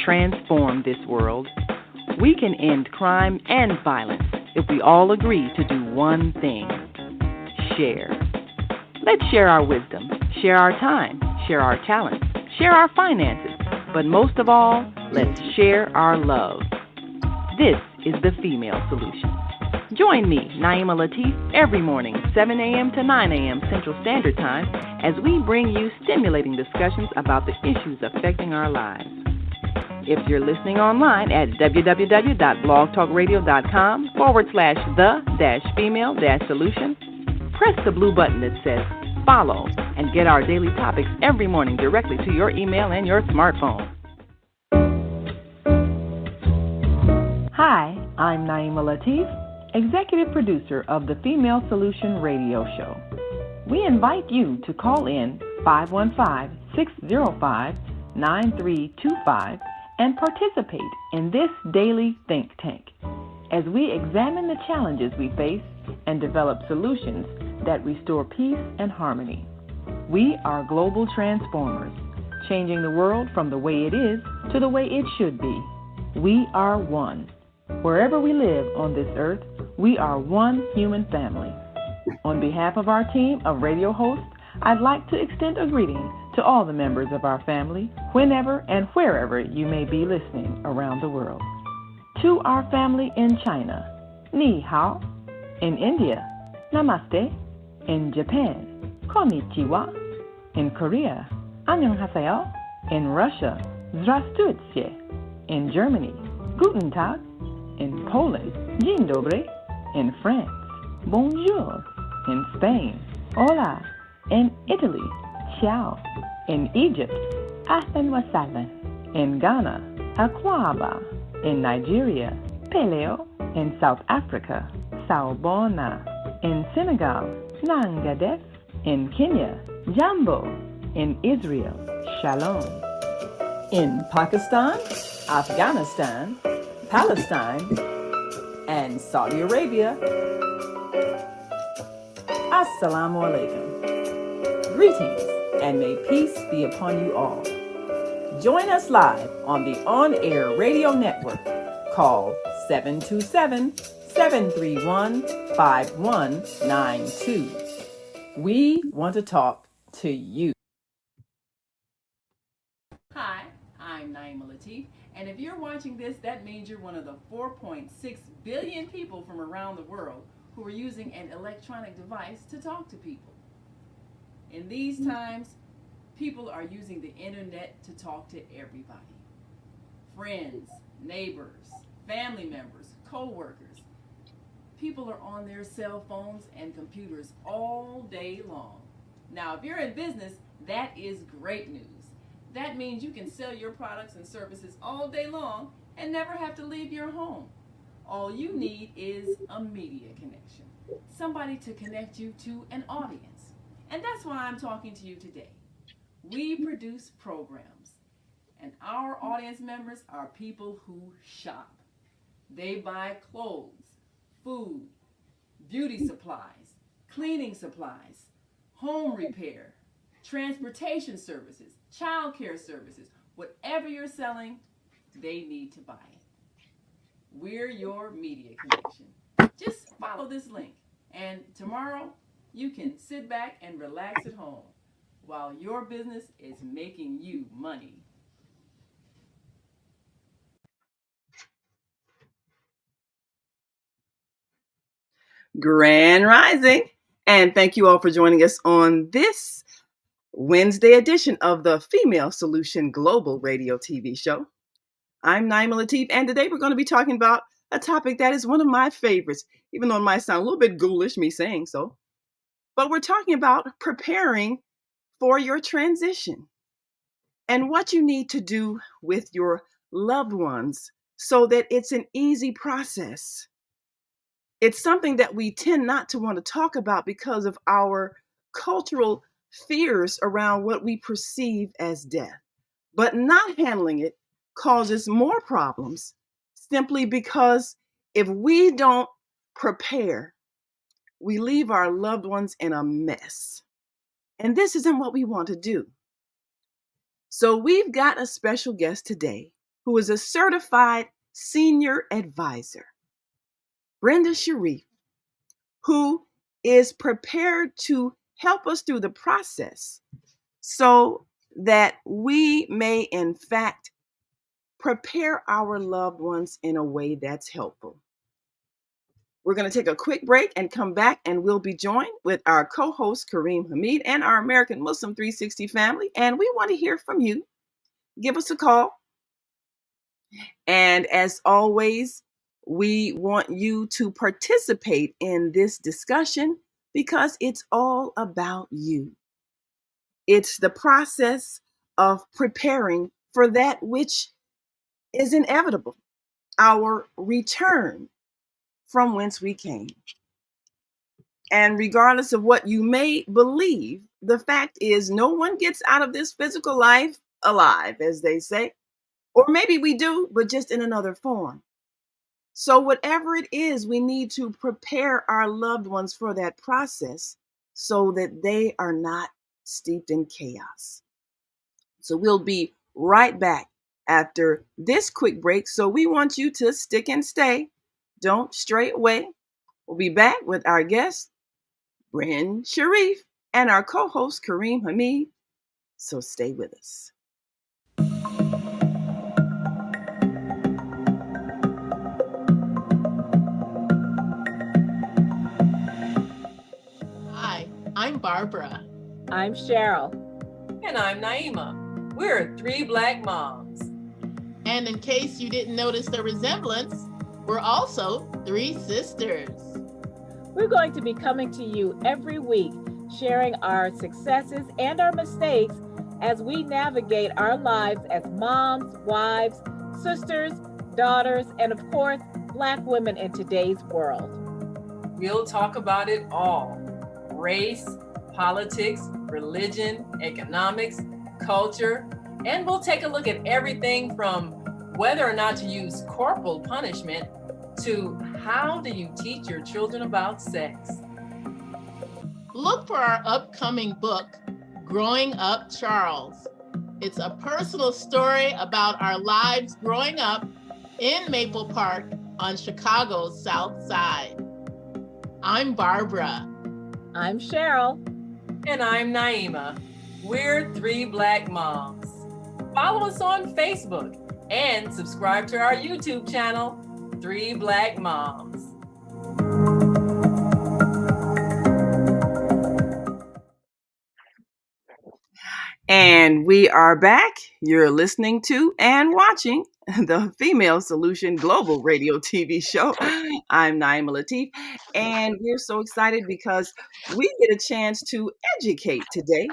transform this world. We can end crime and violence if we all agree to do one thing: share. Let's share our wisdom, share our time, share our talents, share our finances, but most of all, let's share our love. This is the Female Solution. Join me, Naima Latif, every morning, 7 a.m. to 9 a.m. Central Standard Time, as we bring you stimulating discussions about the issues affecting our lives. If you're listening online at www.blogtalkradio.com/the-female-solution, press the blue button that says follow and get our daily topics every morning directly to your email and your smartphone. Hi, I'm Naima Latif, Executive Producer of the Female Solution Radio Show. We invite you to call in 515-605-9325 and participate in this daily think tank as we examine the challenges we face and develop solutions that restore peace and harmony. We are global transformers, changing the world from the way it is to the way it should be. We are one. Wherever we live on this earth, we are one human family. On behalf of our team of radio hosts, I'd like to extend a greeting to all the members of our family, whenever and wherever you may be listening around the world. To our family in China, Ni Hao. In India, Namaste. In Japan, Konnichiwa. In Korea, Annyeonghaseyo. In Russia, Здравствуйте. In Germany, Guten Tag. In Poland, Dzień dobry. In France, Bonjour. In Spain, Hola. In Italy, Ciao. In Egypt, Ahlan wa sahlan. In Ghana, Akwaba. In Nigeria, Peleo. In South Africa, Sawubona. In Senegal, Nangadef. In Kenya, Jambo. In Israel, Shalom. In Pakistan, Afghanistan, Palestine, and Saudi Arabia, Assalamu alaikum. Greetings, and may peace be upon you all. Join us live on the on-air radio network called 727-731-5192. We want to talk to you. Hi, I'm Naima Latif, and if you're watching this, that means you're one of the 4.6 billion people from around the world who are using an electronic device to talk to people. In these times, people are using the internet to talk to everybody. Friends, neighbors, family members, co-workers. People are on their cell phones and computers all day long. Now, if you're in business, that is great news. That means you can sell your products and services all day long and never have to leave your home. All you need is a media connection, somebody to connect you to an audience. And that's why I'm talking to you today. We produce programs, and our audience members are people who shop. They buy clothes, food, beauty supplies, cleaning supplies, home repair, transportation services, child care services. Whatever you're selling, they need to buy it. We're your media connection. Just follow this link, and tomorrow you can sit back and relax at home while your business is making you money. Grand Rising, and thank you all for joining us on this Wednesday edition of the Female Solution Global Radio TV show. I'm Naima Latif, and today we're going to be talking about a topic that is one of my favorites, even though it might sound a little bit ghoulish, me saying so. But we're talking about preparing for your transition and what you need to do with your loved ones so that it's an easy process. It's something that we tend not to want to talk about because of our cultural fears around what we perceive as death. But not handling it causes more problems simply because if we don't prepare, we leave our loved ones in a mess. And this isn't what we want to do. So we've got a special guest today who is a certified senior advisor, Brenda Sheriff, who is prepared to help us through the process so that we may, in fact, prepare our loved ones in a way that's helpful. We're going to take a quick break and come back, and we'll be joined with our co-host Kareem Hamid and our American Muslim 360 family, and we want to hear from you. Give us a call. And as always, we want you to participate in this discussion because it's all about you. It's the process of preparing for that which is inevitable, our return from whence we came. And regardless of what you may believe, the fact is no one gets out of this physical life alive, as they say. Or maybe we do, but just in another form. So whatever it is, we need to prepare our loved ones for that process so that they are not steeped in chaos. So we'll be right back after this quick break. So we want you to stick and stay. Don't stray away. We'll be back with our guest, Brenda Sheriff, and our co-host, Kareem Hamid. So stay with us. Hi, I'm Barbara. I'm Cheryl. And I'm Naima. We're three Black moms. And in case you didn't notice the resemblance, we're also three sisters. We're going to be coming to you every week, sharing our successes and our mistakes as we navigate our lives as moms, wives, sisters, daughters, and of course, Black women in today's world. We'll talk about it all: race, politics, religion, economics, culture, and we'll take a look at everything from whether or not to use corporal punishment to how do you teach your children about sex. Look for our upcoming book, Growing Up Charles. It's a personal story about our lives growing up in Maple Park on Chicago's South Side. I'm Barbara. I'm Cheryl. And I'm Naima. We're three Black moms. Follow us on Facebook and subscribe to our YouTube channel, Three Black Moms. And we are back. You're listening to and watching the Female Solution Global Radio TV show. I'm Naima Latif, and we're so excited because we get a chance to educate today.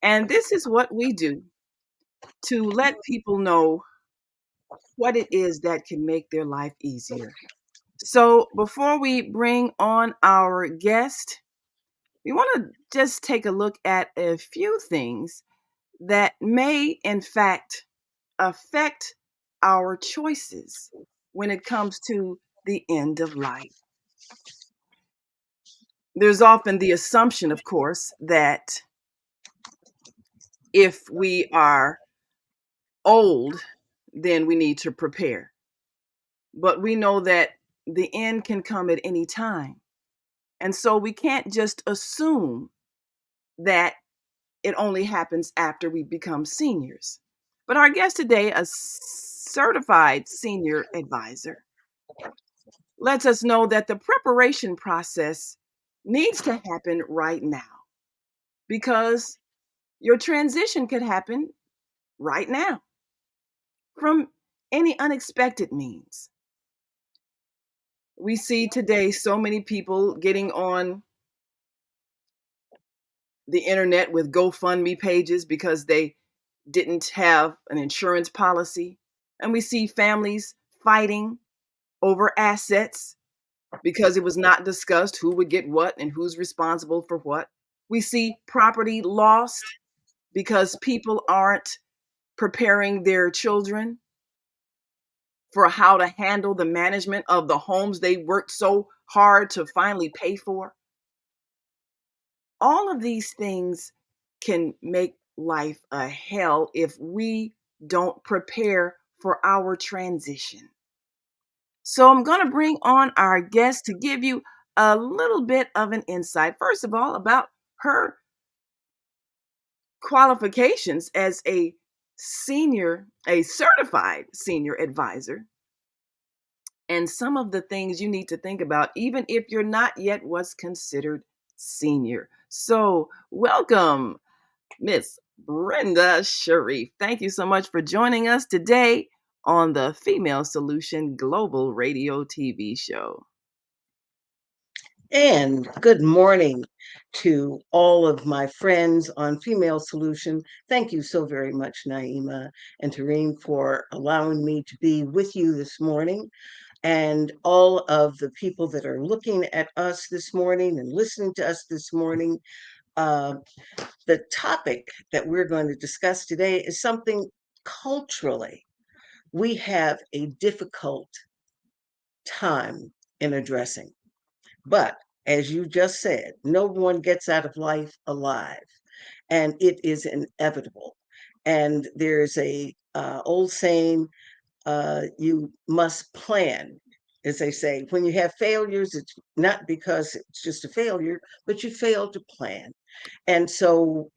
And this is what we do to let people know what it is that can make their life easier. So before we bring on our guest, we want to just take a look at a few things that may, in fact, affect our choices when it comes to the end of life. There's often the assumption, of course, that if we are old, then we need to prepare. But we know that the end can come at any time. And so we can't just assume that it only happens after we become seniors. But our guest today, a certified senior advisor, lets us know that the preparation process needs to happen right now because your transition could happen right now from any unexpected means. We see today so many people getting on the internet with GoFundMe pages because they didn't have an insurance policy. And we see families fighting over assets because it was not discussed who would get what and who's responsible for what. We see property lost because people aren't preparing their children for how to handle the management of the homes they worked so hard to finally pay for. All of these things can make life a hell if we don't prepare for our transition. So I'm going to bring on our guest to give you a little bit of an insight, first of all, about her qualifications as a certified senior advisor, and some of the things you need to think about, even if you're not yet what's considered senior. So, welcome, Miss Brenda Sheriff. Thank you so much for joining us today on the Female Solution Global Radio TV show. And good morning to all of my friends on Female Solution. Thank you so very much, Naima and Tareen, for allowing me to be with you this morning. And all of the people that are looking at us this morning and listening to us this morning. The topic that we're going to discuss today is something culturally we have a difficult time in addressing. But as you just said, no one gets out of life alive, and it is inevitable. And there's a old saying, you must plan. As they say, when you have failures, it's not because it's just a failure, but you failed to plan. And so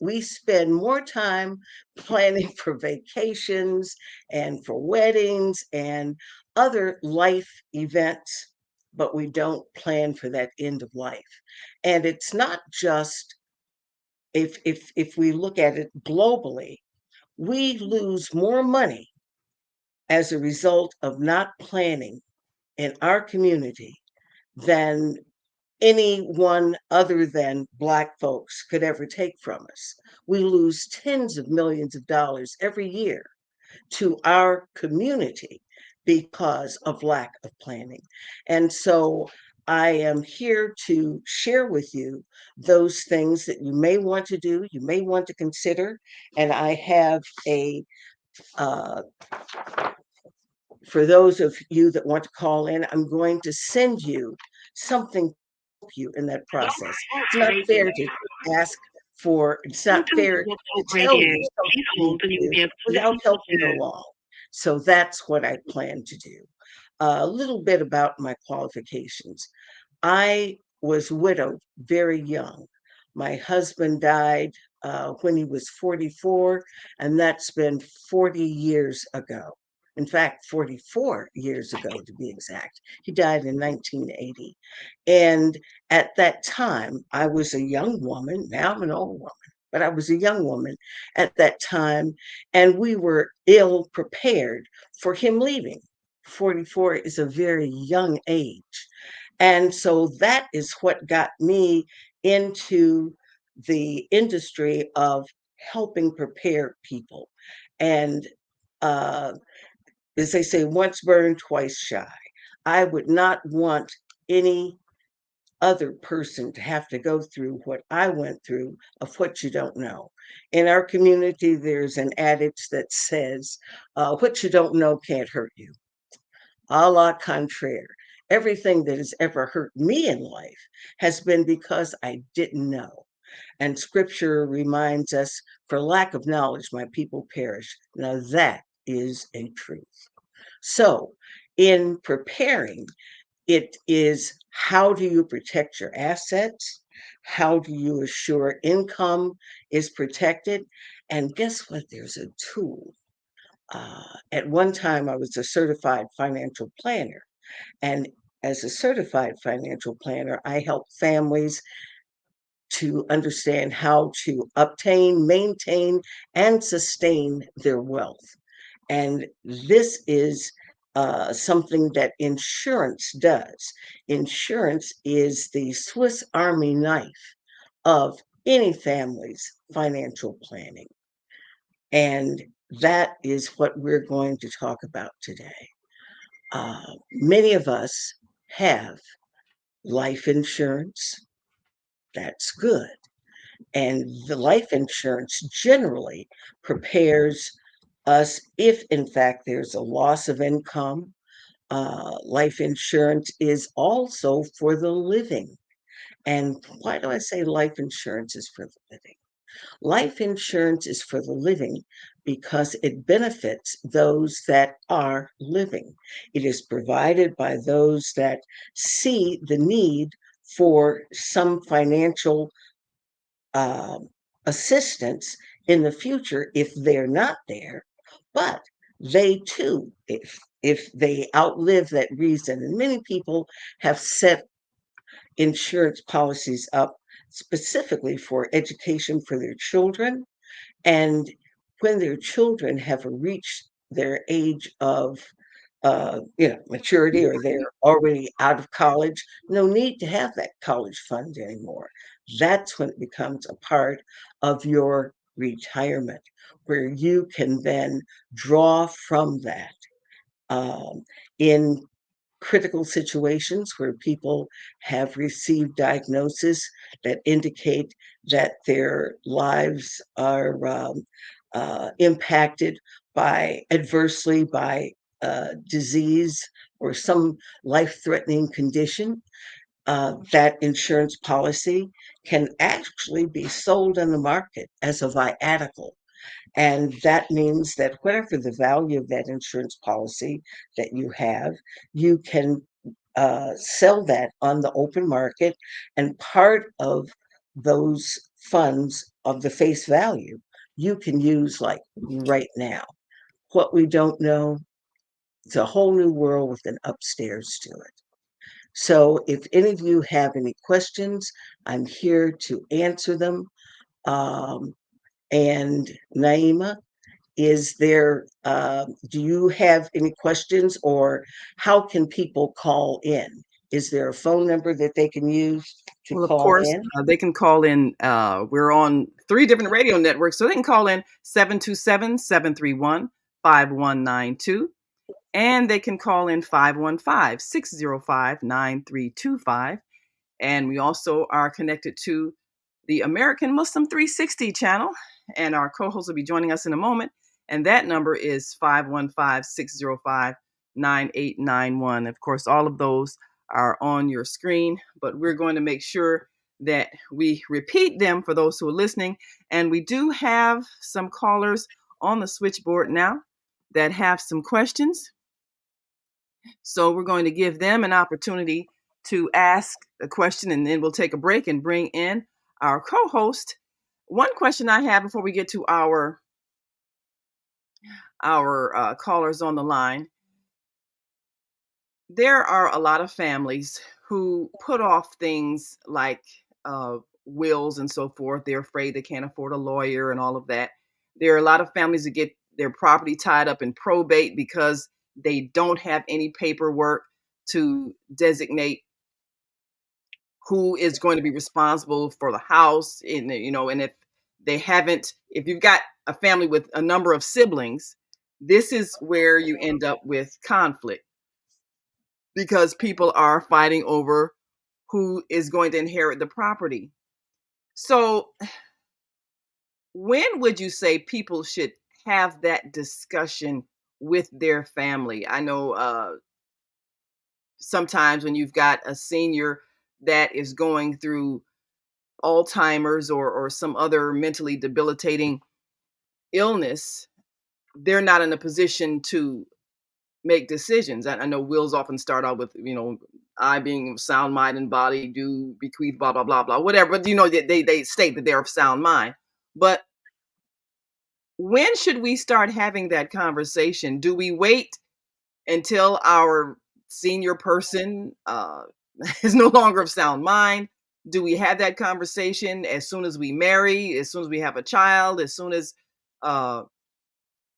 we spend more time planning for vacations and for weddings and other life events, but we don't plan for that end of life. And it's not just if we look at it globally, we lose more money as a result of not planning in our community than anyone other than Black folks could ever take from us. We lose tens of millions of dollars every year to our community because of lack of planning. And so I am here to share with you those things that you may want to do, you may want to consider. And I have uh, for those of you that want to call in, I'm going to send you something to help you in that process. It's not fair to ask it's not fair to tell you something you need to do without helping you along. So that's what I plan to do. A little bit about my qualifications. I was widowed very young. My husband died when he was 44, and that's been 40 years ago. In fact, 44 years ago, to be exact. He died in 1980. And at that time, I was a young woman. Now I'm an old woman, but I was a young woman at that time, and we were ill prepared for him leaving. 44 is a very young age. And so that is what got me into the industry of helping prepare people. And uh, as they say, once burned, twice shy. I would not want any other person to have to go through what I went through of what you don't know. In our community, there's an adage that says, what you don't know can't hurt you. A la contraire. Everything that has ever hurt me in life has been because I didn't know. And scripture reminds us, for lack of knowledge, my people perish. Now that is a truth. So, in preparing, it is how do you protect your assets? How do you assure income is protected? And guess what? There's a tool. At one time, I was a certified financial planner. And as a certified financial planner, I help families to understand how to obtain, maintain, and sustain their wealth. And this is something that insurance does. Insurance is the Swiss Army knife of any family's financial planning. And that is what we're going to talk about today. Many of us have life insurance. That's good. And the life insurance generally prepares us if, in fact, there's a loss of income. Life insurance is also for the living. And why do I say life insurance is for the living? Life insurance is for the living because it benefits those that are living. It is provided by those that see the need for some financial um, assistance in the future if they're not there, but they too, if they outlive that reason, and many people have set insurance policies up specifically for education for their children, and when their children have reached their age of maturity, or they're already out of college, no need to have that college fund anymore. That's when it becomes a part of your retirement, where you can then draw from that. In critical situations where people have received diagnosis that indicate that their lives are impacted by adversely by disease or some life-threatening condition, that insurance policy can actually be sold in the market as a viatical. And that means that whatever the value of that insurance policy that you have, you can sell that on the open market, and part of those funds of the face value you can use like right now. What we don't know, it's a whole new world with an upstairs to it. So if any of you have any questions, I'm here to answer them. Um, and Naima, do you have any questions, or how can people call in? Is there a phone number that they can use to Well, of call course, in? they can call in. We're on 3 different radio networks, so they can call in 727-731-5192, and they can call in 515-605-9325. And we also are connected to the American Muslim 360 channel, and our co-host will be joining us in a moment. And that number is 515-605-9891. Of course, all of those are on your screen, but we're going to make sure that we repeat them for those who are listening. And we do have some callers on the switchboard now that have some questions. So we're going to give them an opportunity to ask a question, and then we'll take a break and bring in our co-host. One question I have before we get to our callers on the line: there are a lot of families who put off things like wills and so forth. They're afraid they can't afford a lawyer and all of that. There are a lot of families that get their property tied up in probate because they don't have any paperwork to designate who is going to be responsible for the house. And if they haven't, if you've got a family with a number of siblings, this is where you end up with conflict, because people are fighting over who is going to inherit the property. So when would you say people should have that discussion with their family? I know sometimes when you've got a senior that is going through Alzheimer's or some other mentally debilitating illness, they're not in a position to make decisions. I know wills often start out with, I being of sound mind and body do bequeath, blah, blah, blah, blah, whatever. But, they state that they're of sound mind. But when should we start having that conversation? Do we wait until our senior person is no longer of sound mind? Do we have that conversation as soon as we marry, as soon as we have a child, as soon as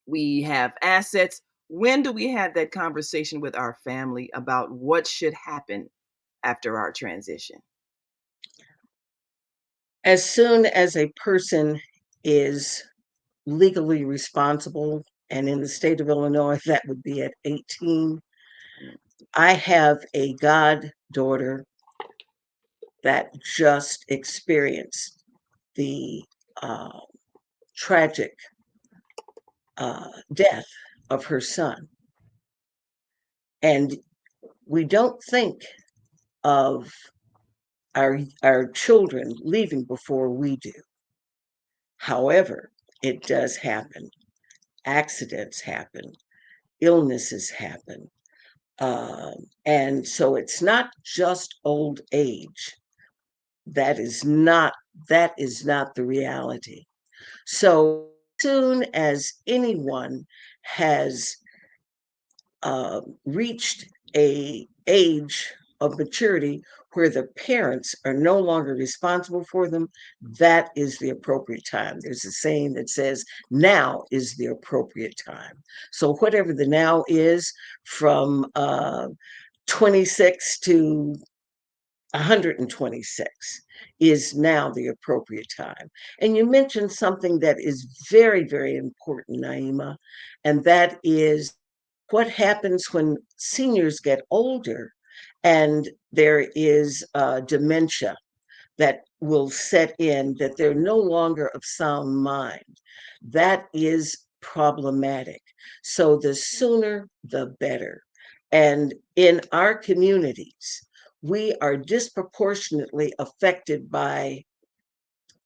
we have assets? When do we have that conversation with our family about what should happen after our transition? As soon as a person is legally responsible, and in the state of Illinois, that would be at 18. I have a goddaughter that just experienced the tragic death of her son. And we don't think of our children leaving before we do. However, it does happen. accidents happen, illnesses happen. And so it's not just old age. That is not that is not the reality. So soon as anyone has reached a age of maturity where the parents are no longer responsible for them, that is the appropriate time. There's a saying that says, now is the appropriate time. So whatever the now is, from 26 to 126 is now the appropriate time. And you mentioned something that is very, very important, Naima, and that is what happens when seniors get older and there is dementia that will set in, that they're no longer of sound mind. That is problematic. So the sooner, the better. And in our communities, we are disproportionately affected by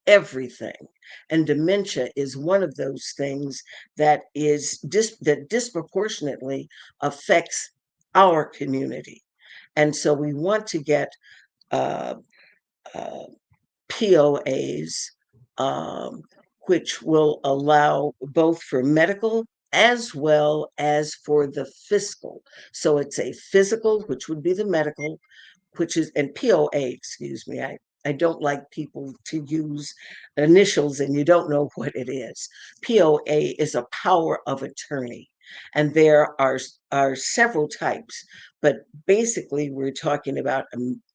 everything. And dementia is one of those things that that disproportionately affects our community. And so we want to get uh, uh, POAs, um, which will allow both for medical as well as for the fiscal. So it's a physical, which would be the medical, which is, and POA, excuse me. I don't like people to use initials and you don't know what it is. POA is a power of attorney. And there are several types, but basically we're talking about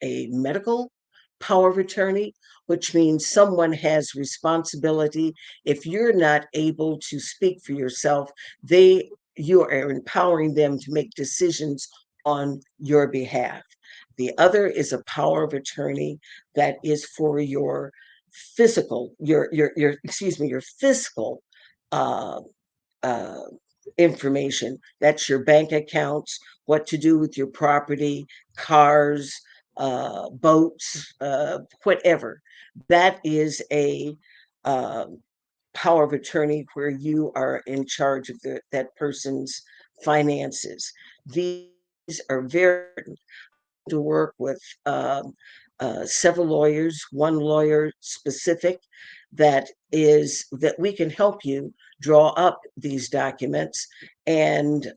a medical power of attorney, which means someone has responsibility. If you're not able to speak for yourself, you are empowering them to make decisions on your behalf. The other is a power of attorney that is for your physical, your excuse me, your fiscal uh, uh, information. That's your bank accounts, what to do with your property, cars, boats, whatever. That is a uh, power of attorney where you are in charge of that person's finances. These are very to work with several lawyers, one lawyer specific that we can help you draw up these documents and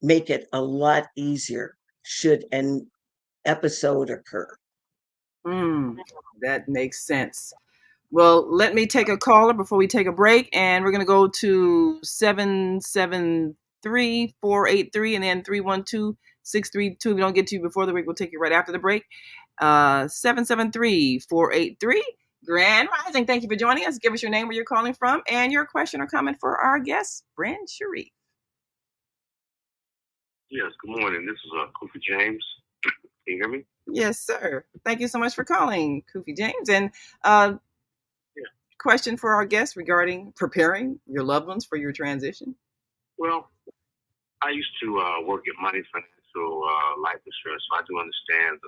make it a lot easier should an episode occur. That makes sense. Well, let me take a caller before we take a break, and we're going to go to 773-483 and then 312-632. If we don't get to you before the break, we'll take you right after the break. 773-483. Grand Rising, thank you for joining us. Give us your name, where you're calling from, and your question or comment for our guest, Brenda Sheriff. Yes, good morning. This is Kofi James. Can you hear me? Yes, sir. Thank you so much for calling, Kofi James. And question for our guest regarding preparing your loved ones for your transition? Well, I used to work at Money Financial Life Insurance, so I do understand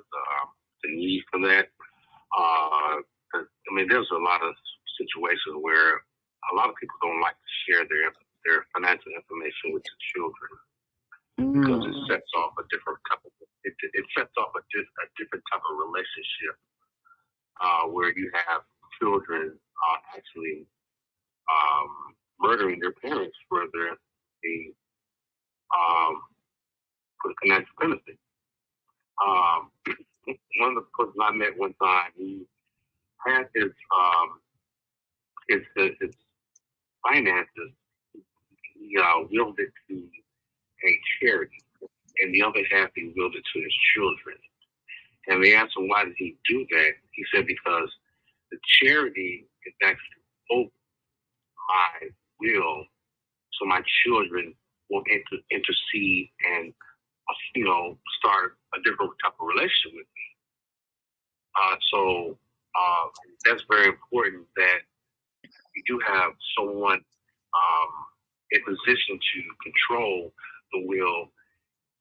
the need for that. I mean, there's a lot of situations where a lot of people don't like to share their financial information with their children because it sets off a different type of different type of relationship where you have children actually murdering their parents for for the financial benefit. One of the persons I met one time, he had his finances. He willed it to a charity, and the other half he willed it to his children. And they asked him, why did he do that? He said, because the charity is actually over my will, so my children will intercede and start a different type of relationship with me. So that's very important that you do have someone in position to control the will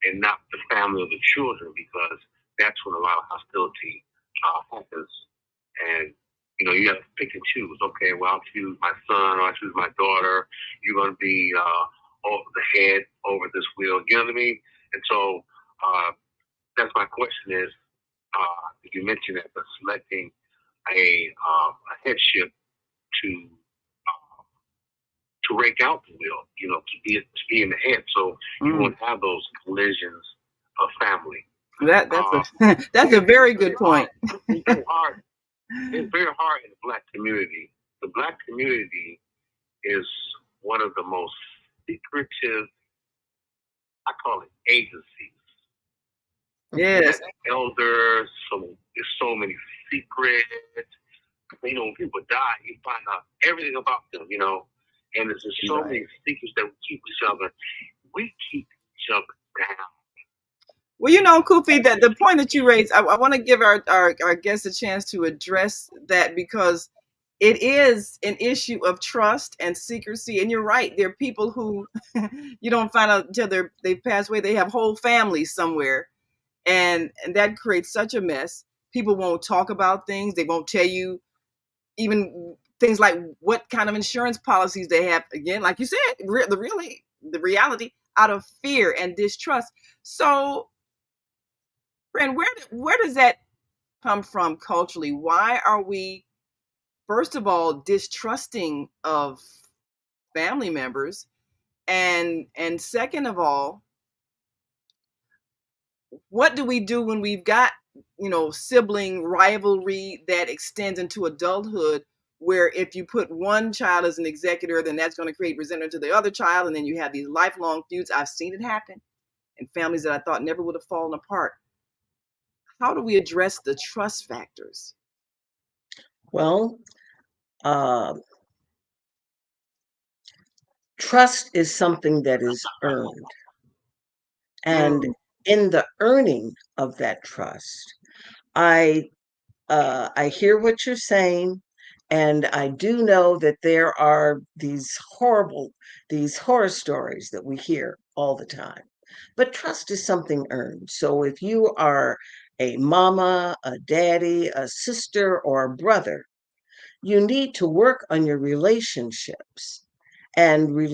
and not the family or the children, because that's when a lot of hostility happens. And You have to pick and choose. Okay, well, I'll choose my son or I'll choose my daughter. You're going to be the head over this wheel. You know what I mean? And so that's my question is, you mentioned that, but selecting a headship to rake out the wheel, to be in the head, so you won't have those collisions of family. That's a very good point. It's very hard. It's very hard in the Black community. The Black community is one of the most secretive, I call it agencies. Yes. Elders, there's so many secrets. When people die, you find out everything about them, and there's just so many secrets that we keep each other. We keep each other down. Well, Kufi, that the point that you raised, I want to give our guests a chance to address that, because it is an issue of trust and secrecy. And you're right. There are people who you don't find out until they've passed away. They have whole families somewhere. And that creates such a mess. People won't talk about things. They won't tell you even things like what kind of insurance policies they have. Again, like you said, the reality, out of fear and distrust. So, Brenda, where does that come from culturally? Why are we, first of all, distrusting of family members, and second of all, what do we do when we've got sibling rivalry that extends into adulthood, where if you put one child as an executor, then that's going to create resentment to the other child, and then you have these lifelong feuds. I've seen it happen in families that I thought never would have fallen apart. How do we address the trust factors? Well, trust is something that is earned. And in the earning of that trust, I hear what you're saying, and I do know that there are these horror stories that we hear all the time. But trust is something earned. So if you are a mama, a daddy, a sister, or a brother, you need to work on your relationships. And we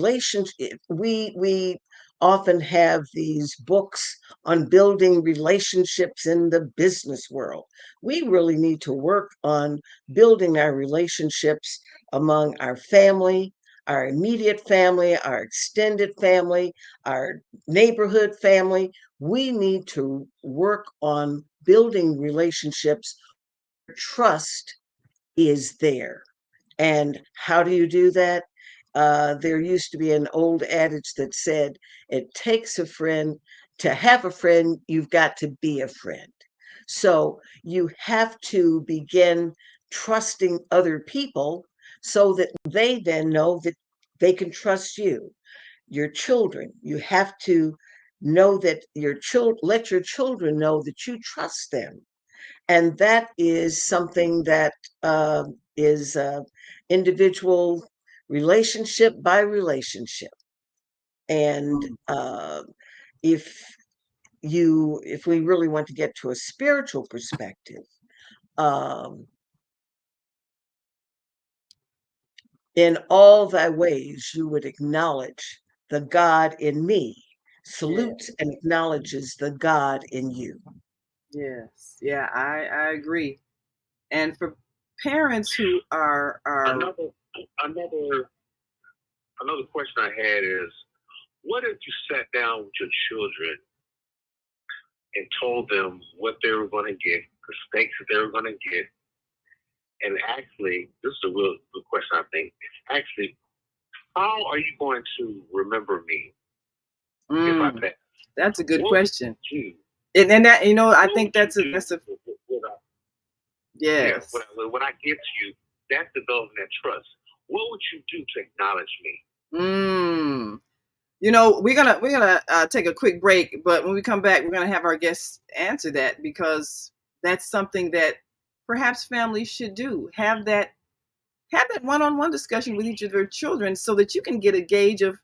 often have these books on building relationships in the business world. We really need to work on building our relationships among our family, our immediate family, our extended family, our neighborhood family. We need to work on building relationships where trust is there. And how do you do that? There used to be an old adage that said, it takes a friend to have a friend, you've got to be a friend. So you have to begin trusting other people so that they then know that they can trust you. Your children, you have to know that let your children know that you trust them. And that is something that is individual, relationship by relationship. And if we really want to get to a spiritual perspective, in all thy ways you would acknowledge the God in me, salutes and acknowledges the God in you. Yes, yeah, I agree. And for parents who are another question I had is, what if you sat down with your children and told them what they were going to get, the stakes that they were going to get, and actually, this is a real good question, I think. Actually, how are you going to remember me if I pass? That's a good question. And that, I think that's a yes. When I get to you, that's developing that trust. What would you do to acknowledge me? We're gonna take a quick break, but when we come back, we're gonna have our guests answer that, because that's something that perhaps families should do. Have that one-on-one discussion with each of their children, so that you can get a gauge of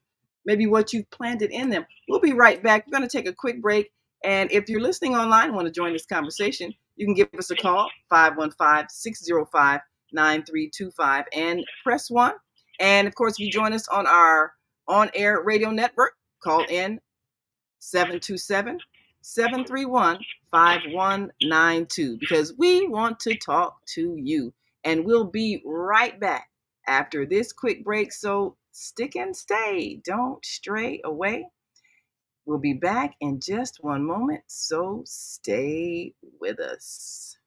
maybe what you've planted in them. We'll be right back. We're gonna take a quick break, and if you're listening online and want to join this conversation, you can give us a call, 515-605 9325 and press 1. And of course, if you join us on our on-air radio network, call in 727-731-5192 because we want to talk to you. And we'll be right back after this quick break. So stick and stay. Don't stray away. We'll be back in just one moment. So stay with us.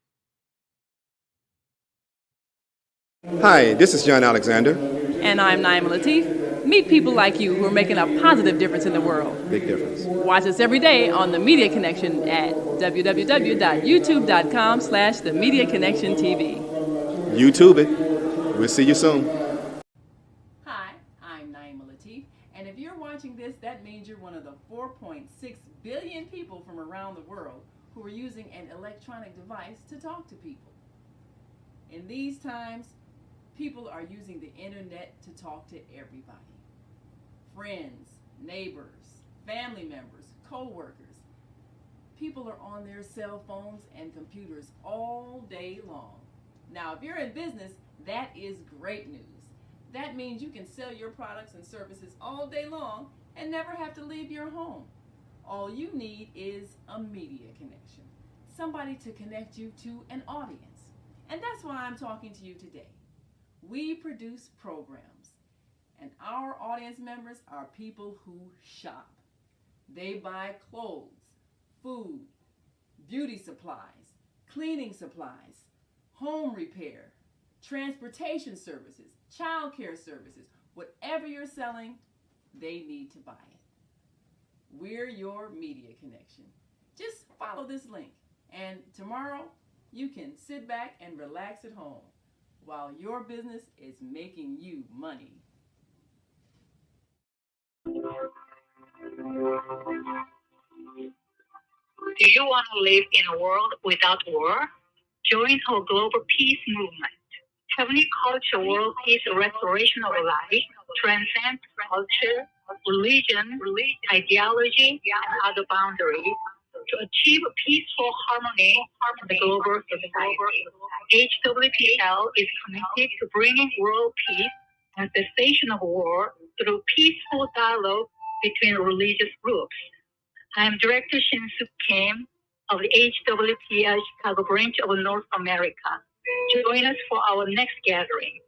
Hi, this is John Alexander. And I'm Naima Latif. Meet people like you who are making a positive difference in the world. Big difference. Watch us every day on The Media Connection at www.youtube.com/The Media Connection TV. YouTube it. We'll see you soon. Hi, I'm Naima Latif. And if you're watching this, that means you're one of the 4.6 billion people from around the world who are using an electronic device to talk to people. In these times, people are using the internet to talk to everybody. Friends, neighbors, family members, co-workers. People are on their cell phones and computers all day long. Now, if you're in business, that is great news. That means you can sell your products and services all day long and never have to leave your home. All you need is a media connection, somebody to connect you to an audience. And that's why I'm talking to you today. We produce programs, and our audience members are people who shop. They buy clothes, food, beauty supplies, cleaning supplies, home repair, transportation services, child care services. Whatever you're selling, they need to buy it. We're your media connection. Just follow this link, and tomorrow you can sit back and relax at home while your business is making you money. Do you want to live in a world without war? Join our global peace movement. Heavenly Culture World Peace Restoration of Life transcends culture, religion, ideology, and other boundaries to achieve peaceful harmony in the global society. HWPL is committed to bringing world peace and cessation of war through peaceful dialogue between religious groups. I am Director Shin-Suk Kim of the HWPL Chicago branch of North America. Join us for our next gathering.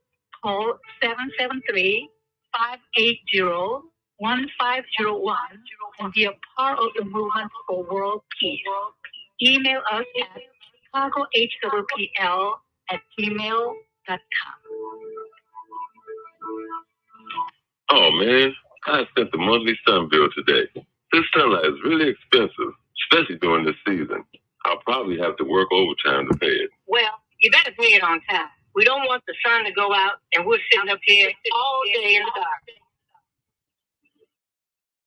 Call 773-580-1501 and be a part of the movement for world peace. Email us at chicagohwpl@gmail.com. Oh man, I sent the monthly sun bill today. This sunlight is really expensive, especially during this season. I'll probably have to work overtime to pay it. Well, you better pay it on time. We don't want the sun to go out and we're sitting up here all day in the dark.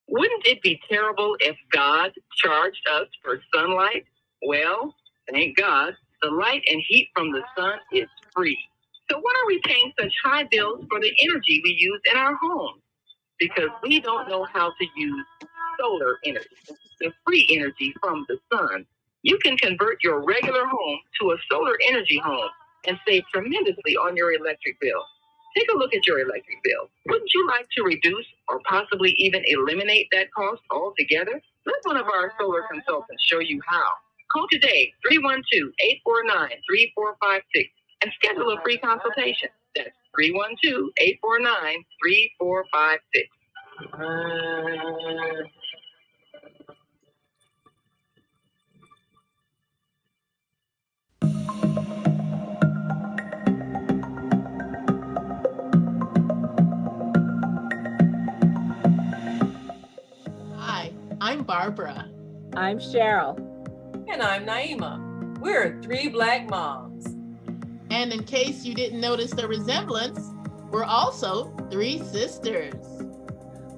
Wouldn't it be terrible if God charged us for sunlight? Well, thank God, the light and heat from the sun is free. So why are we paying such high bills for the energy we use in our homes? Because we don't know how to use solar energy, the free energy from the sun. You can convert your regular home to a solar energy home and save tremendously on your electric bill. Take a look at your electric bill. Wouldn't you like to reduce or possibly even eliminate that cost altogether? Let one of our solar consultants show you how. Call today, 312-849-3456, and schedule a free consultation. That's 312-849-3456. Hi, I'm Barbara. I'm Cheryl. And I'm Naima. We're three Black moms. And in case you didn't notice the resemblance, we're also three sisters.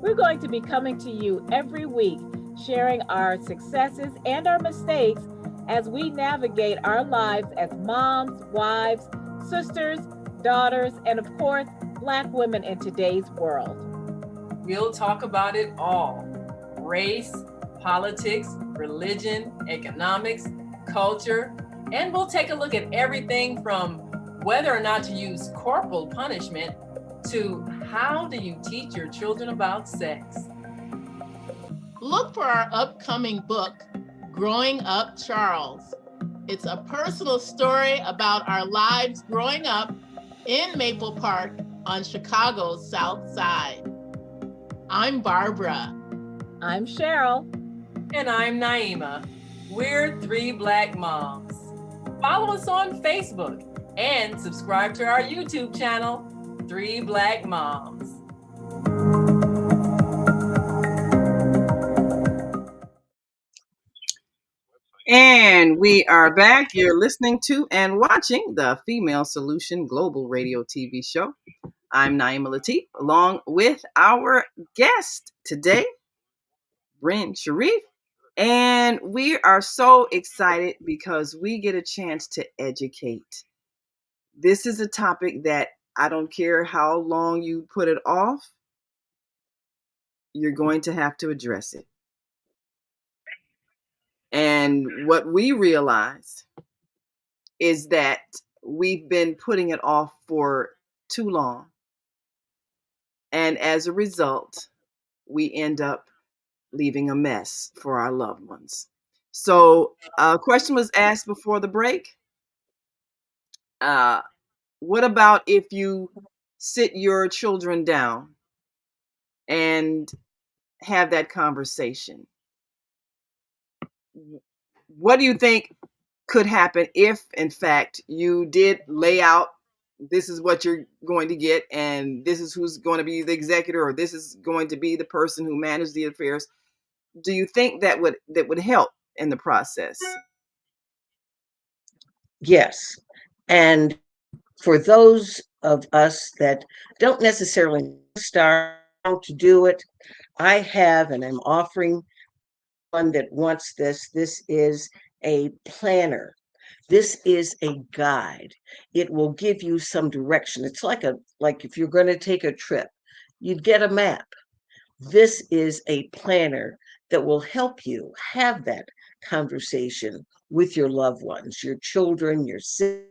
We're going to be coming to you every week, sharing our successes and our mistakes as we navigate our lives as moms, wives, sisters, daughters, and of course, Black women in today's world. We'll talk about it all. Race, politics, religion, economics, culture, and we'll take a look at everything from whether or not to use corporal punishment to how do you teach your children about sex. Look for our upcoming book, Growing Up Charles. It's a personal story about our lives growing up in Maple Park on Chicago's South Side. I'm Barbara. I'm Cheryl. And I'm Naima. We're three Black moms. Follow us on Facebook and subscribe to our YouTube channel, Three Black Moms. And we are back. You're listening to and watching the Female Solution Global Radio TV show. I'm Naima Latif, along with our guest today, Brenda Sheriff. And we are so excited because we get a chance to educate. This is a topic that I don't care how long you put it off, you're going to have to address it. And what we realize is that we've been putting it off for too long. And as a result, we end up leaving a mess for our loved ones. So a question was asked before the break. What about if you sit your children down and have that conversation? What do you think could happen if, in fact, you did lay out, this is what you're going to get, and this is who's going to be the executor, or this is going to be the person who manages the affairs? Do you think that would help in the process? Yes. And for those of us that don't necessarily start how to do it, I have, and I'm offering one that wants this. This is a planner. This is a guide. It will give you some direction. It's like if you're going to take a trip, you'd get a map. This is a planner that will help you have that conversation with your loved ones, your children, your siblings,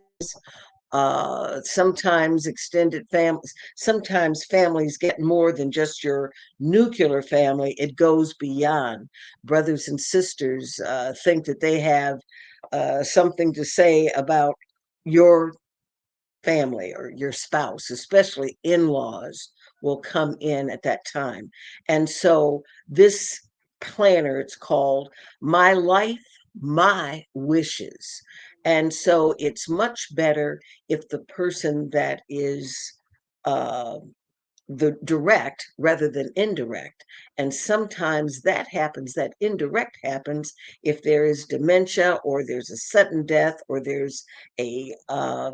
sometimes extended families. Sometimes families get more than just your nuclear family. It goes beyond. Brothers and sisters think that they have something to say about your family or your spouse, especially in-laws, will come in at that time. And so this planner, it's called My Life, My Wishes. And so it's much better if the person that is uh, the direct rather than indirect. And sometimes that happens, that indirect happens if there is dementia or there's a sudden death or there's a uh,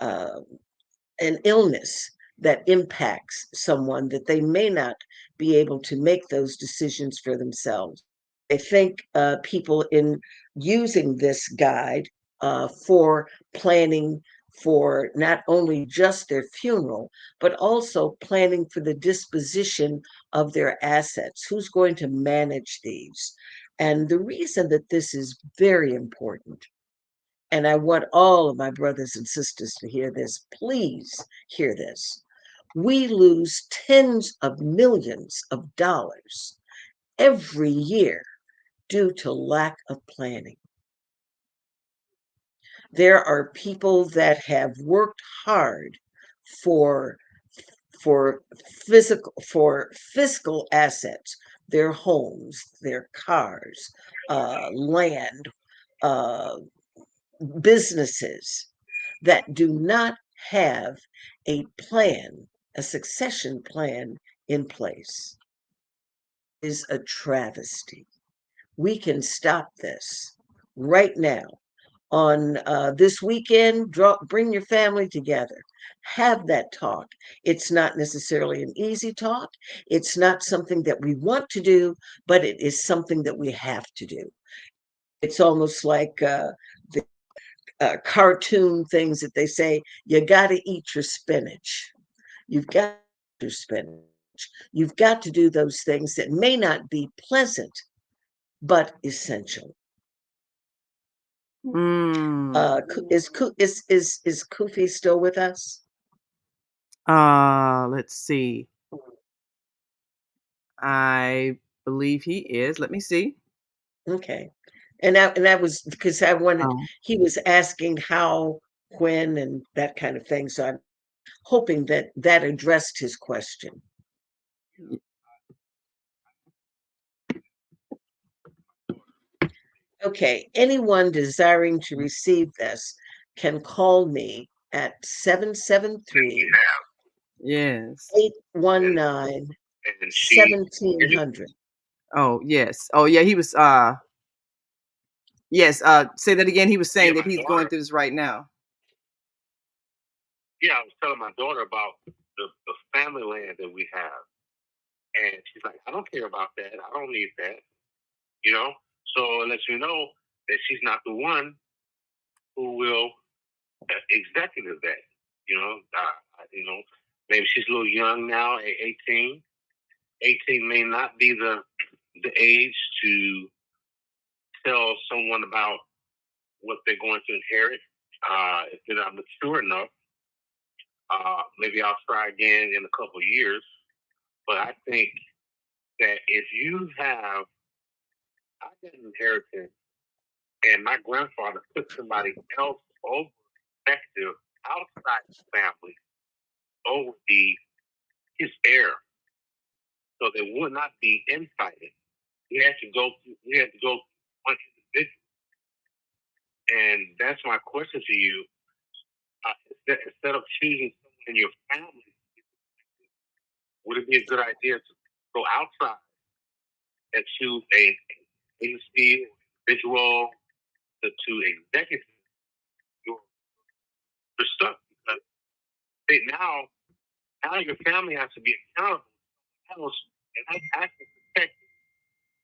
an illness that impacts someone that they may not be able to make those decisions for themselves. I think people in using this guide for planning for not only just their funeral, but also planning for the disposition of their assets. Who's going to manage these? And the reason that this is very important, and I want all of my brothers and sisters to hear this, please hear this. We lose tens of millions of dollars every year due to lack of planning. There are people that have worked hard for fiscal assets, their homes, their cars, land, uh, businesses that do not have a plan, a succession plan in place. Is a travesty. We can stop this right now. On this weekend, bring your family together. Have that talk. It's not necessarily an easy talk. It's not something that we want to do, but it is something that we have to do. It's almost like the cartoon things that they say, you got to eat your spinach. You've got to eat your spinach. You've got to do those things that may not be pleasant, but essential. Is Kufi still with us? Let's see. I believe he is. Let me see. Okay. And that was because I wanted, Oh. he was asking how, when, and that kind of thing. So I'm hoping that that addressed his question. Okay, anyone desiring to receive this can call me at 773 Yes. 819 And she, 1700. Oh, yes. Oh, yeah, he was yes, say that again. He was yeah, saying that my he's going daughter, through this right now. yeah, I was telling my daughter about the family land that we have. And she's like, I don't care about that. I don't need that. You know? So it lets you know that she's not the one who will executive that. You know, maybe she's a little young now at 18. 18 may not be the age to tell someone about what they're going to inherit. If they're not mature enough, maybe I'll try again in a couple of years. But I think that if you have, I got an inheritance, and my grandfather put somebody else over effective outside the family over his heir, so there would not be infighting. We had to go one individual, and that's my question to you. Instead of choosing someone in your family, would it be a good idea to go outside and choose a agency individual to executive your stuff? Because now your family has to be accountable else, and that's actually protecting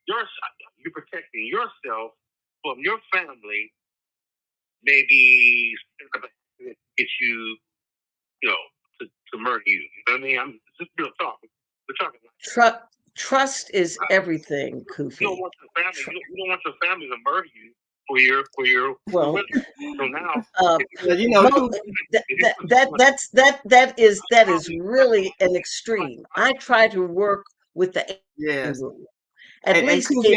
yourself. You're protecting yourself from your family, maybe get you, you know, to murder you. You know what I mean? I'm just real talk. We're talking like Trust is everything, you don't Kufi. want your family. You don't want your family to murder you for your Well, so now, Well, you know, that is really an extreme. I try to work with the 80 yes. rule, at And least Kufi, 80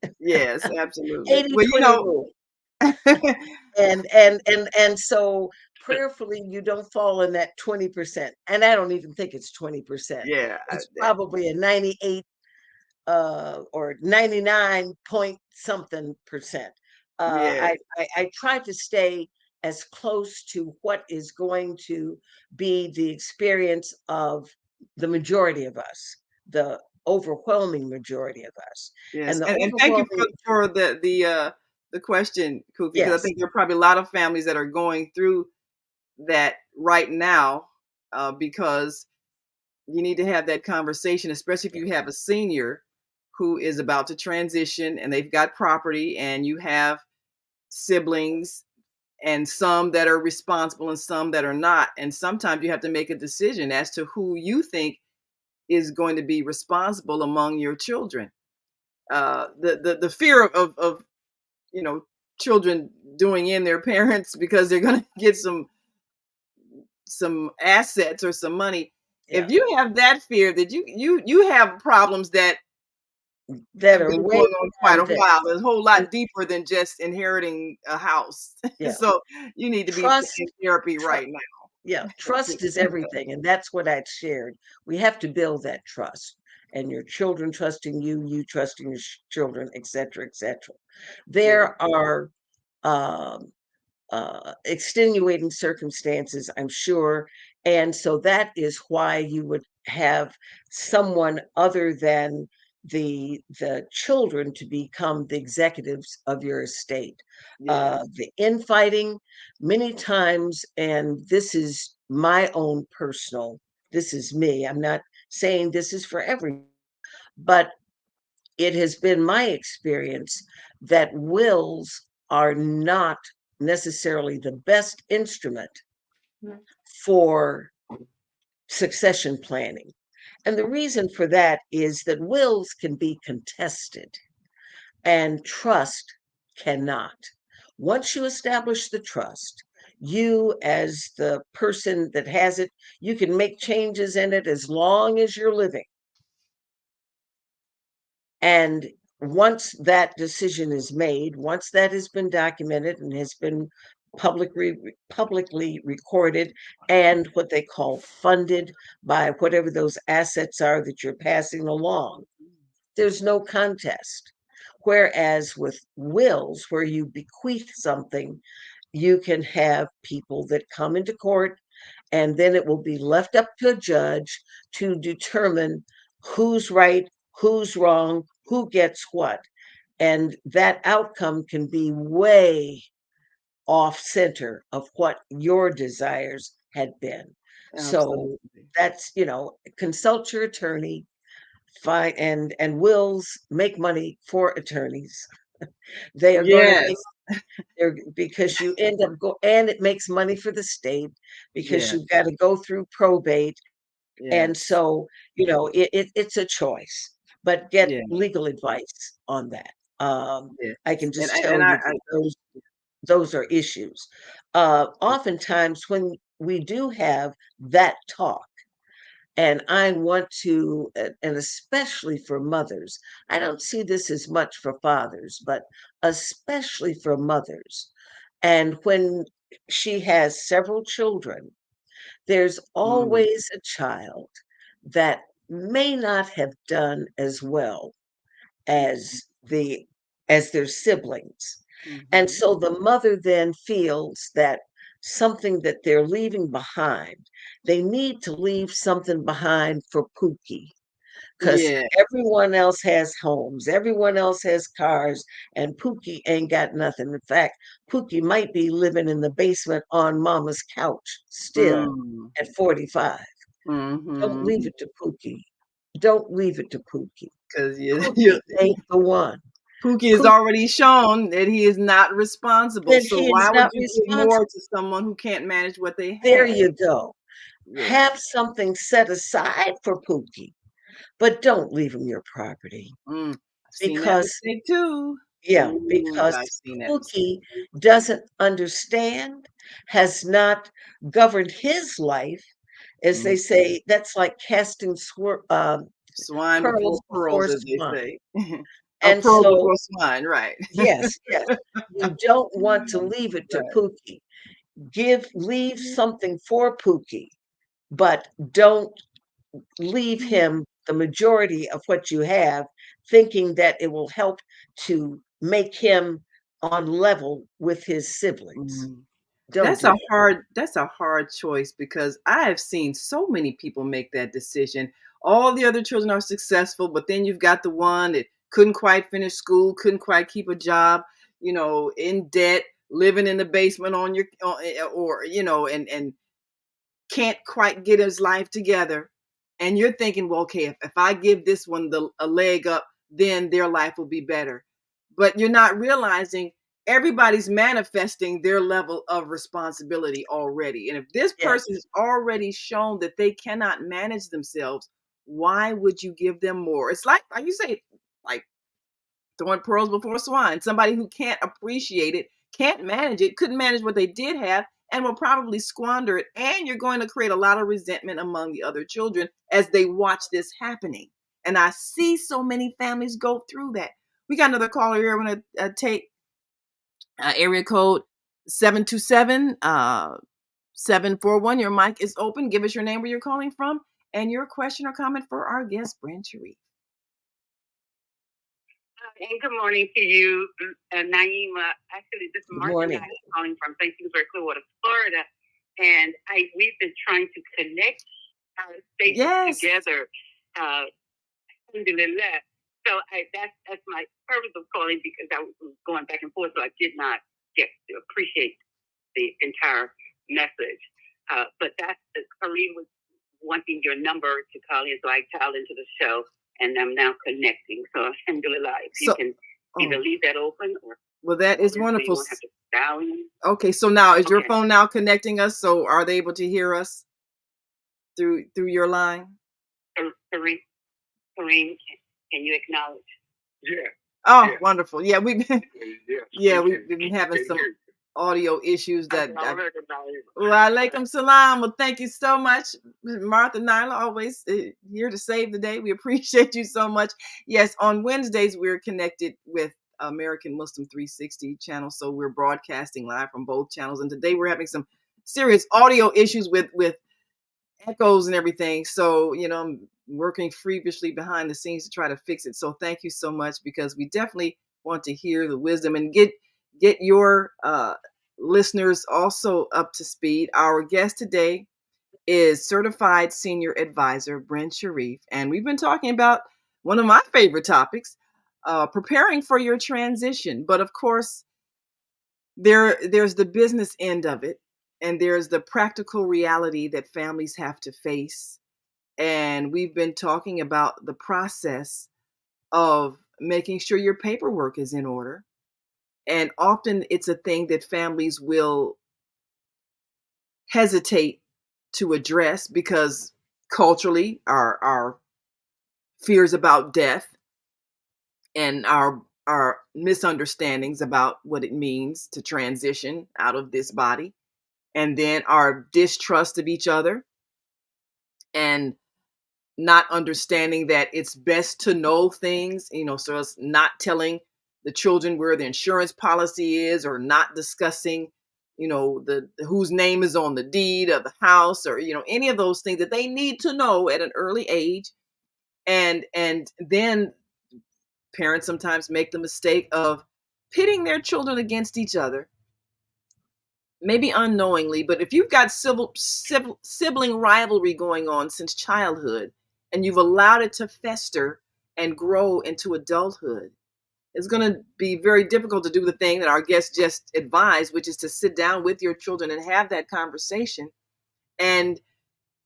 20. yes, absolutely. 80 Well, you 20 know, rule. And so prayerfully you don't fall in that 20%. And I don't even think it's 20%. yeah, It's probably a 98 or 99 point something percent. yes, I try to stay as close to what is going to be the experience of the majority of us, the overwhelming majority of us. yes. And the And thank you overwhelming, for the question, Kufi, because I yes, think there are probably a lot of families that are going through that right now, because you need to have that conversation, especially if you have a senior who is about to transition and they've got property and you have siblings and some that are responsible and some that are not. And sometimes you have to make a decision as to who you think is going to be responsible among your children. The fear of you know children doing in their parents because they're going to get some assets or some money. yeah, If you have that fear, that you have problems that that have are been way going on quite a beyond while. this. There's a whole And lot deeper than just inheriting a house. yeah, So you need to be trust, in therapy trust. right Yeah, now. trust is everything. And that's what I'd shared. We have to build that trust. And your children trusting you, you trusting your children, et cetera, et cetera. Yeah. There are um, extenuating circumstances, I'm sure. And so that is why you would have someone other than the children to become the executives of your estate. Yes. The infighting, many times, and this is my own personal, this is me. I'm not saying this is for everyone, but it has been my experience that wills are not necessarily the best instrument for succession planning. And the reason for that is that wills can be contested and trust cannot. Once you establish the trust, you as the person that has it, you can make changes in it as long as you're living. And once that decision is made, once that has been documented and has been publicly recorded and what they call funded by whatever those assets are that you're passing along, there's no contest. Whereas with wills, where you bequeath something, you can have people that come into court, and then it will be left up to a judge to determine who's right, who's wrong, who gets what. And that outcome can be way off center of what your desires had been. So that's, consult your attorney, find and wills make money for attorneys. They are going to Yes. make because you end up and it makes money for the state because Yes. you've got to go through probate. And Yes. so, it's a choice, but get Yeah. legal advice on that. Yes. I can just And tell I, you that those are issues. Oftentimes when we do have that talk, and I want to, and especially for mothers, I don't see this as much for fathers, but especially for mothers. And when she has several children, there's always a child that may not have done as well as their siblings. And so the mother then feels that something that they're leaving behind, they need to leave something behind for Pookie, because Yeah. everyone else has homes, everyone else has cars, and Pookie ain't got nothing. In fact, Pookie might be living in the basement on mama's couch still at 45. Don't leave it to Pookie. Don't leave it to Pookie. Because Pookie ain't the one. Pookie has already shown that he is not responsible. That So he why is would not you give more responsible. to someone who can't manage what they have? There you go. Yeah. Have something set aside for Pookie, but don't leave him your property. I've seen that mistake too. Yeah, because I've seen that Pookie doesn't understand, has not governed his life. As they say, that's like casting swine pearls before before pearls, as they swine. say. And Pearl so, before swine, right? yes, you don't want to leave it to Right. Pookie. Leave something for Pookie, but don't leave him the majority of what you have, thinking that it will help to make him on level with his siblings. Don't do that. That's a hard choice, because I have seen so many people make that decision. All the other children are successful, but then you've got the one that couldn't quite finish school, couldn't quite keep a job, in debt, living in the basement and can't quite get his life together. And you're thinking, well, okay, if I give this one a leg up, then their life will be better. But you're not realizing everybody's manifesting their level of responsibility already. And if this person has already shown that they cannot manage themselves, why would you give them more? It's like you say, like throwing pearls before swine. Somebody who can't appreciate it, can't manage it, couldn't manage what they did have, and will probably squander it. And you're going to create a lot of resentment among the other children as they watch this happening. And I see so many families go through that. We got another caller here. I'm going to take area code 727 741. Your mic is open. Give us your name, where you're calling from, and your question or comment for our guest, Brenda Sheriff. And good morning to you, Naima. Actually, this is Marcia and I calling from St. Petersburg, Clearwater, Florida. And we've been trying to connect our states together. Alhamdulillah. So that's my purpose of calling, because I was going back and forth, so I did not get to appreciate the entire message. But Kareem was wanting your number to call in, so I called into the show, and I'm now connecting. So alhamdulillah, if you can either leave that open or... Well, that is wonderful. So you won't have to dial in. Okay, so now is your phone now connecting us? So are they able to hear us through your line? Kareem, can you acknowledge? Yeah. Oh, wonderful. Yeah, we've been Yeah, we've been having some audio issues that. Wa alaikum salam. Well, thank you so much, Martha Nyla, always here to save the day. We appreciate you so much. Yes, on Wednesdays, we're connected with American Muslim 360 channel, so we're broadcasting live from both channels. And today we're having some serious audio issues with echoes and everything. So, I'm working feverishly behind the scenes to try to fix it. So thank you so much, because we definitely want to hear the wisdom and get your listeners also up to speed. Our guest today is certified senior advisor Brenda Sheriff, and we've been talking about one of my favorite topics, preparing for your transition. But of course, there's the business end of it, and there's the practical reality that families have to face. And we've been talking about the process of making sure your paperwork is in order. And often it's a thing that families will hesitate to address because culturally, our fears about death and our misunderstandings about what it means to transition out of this body, and then our distrust of each other, and not understanding that it's best to know things, so it's not telling the children where the insurance policy is, or not discussing, the whose name is on the deed of the house, or any of those things that they need to know at an early age. And then parents sometimes make the mistake of pitting their children against each other, maybe unknowingly. But if you've got sibling rivalry going on since childhood, and you've allowed it to fester and grow into adulthood, it's going to be very difficult to do the thing that our guest just advised, which is to sit down with your children and have that conversation and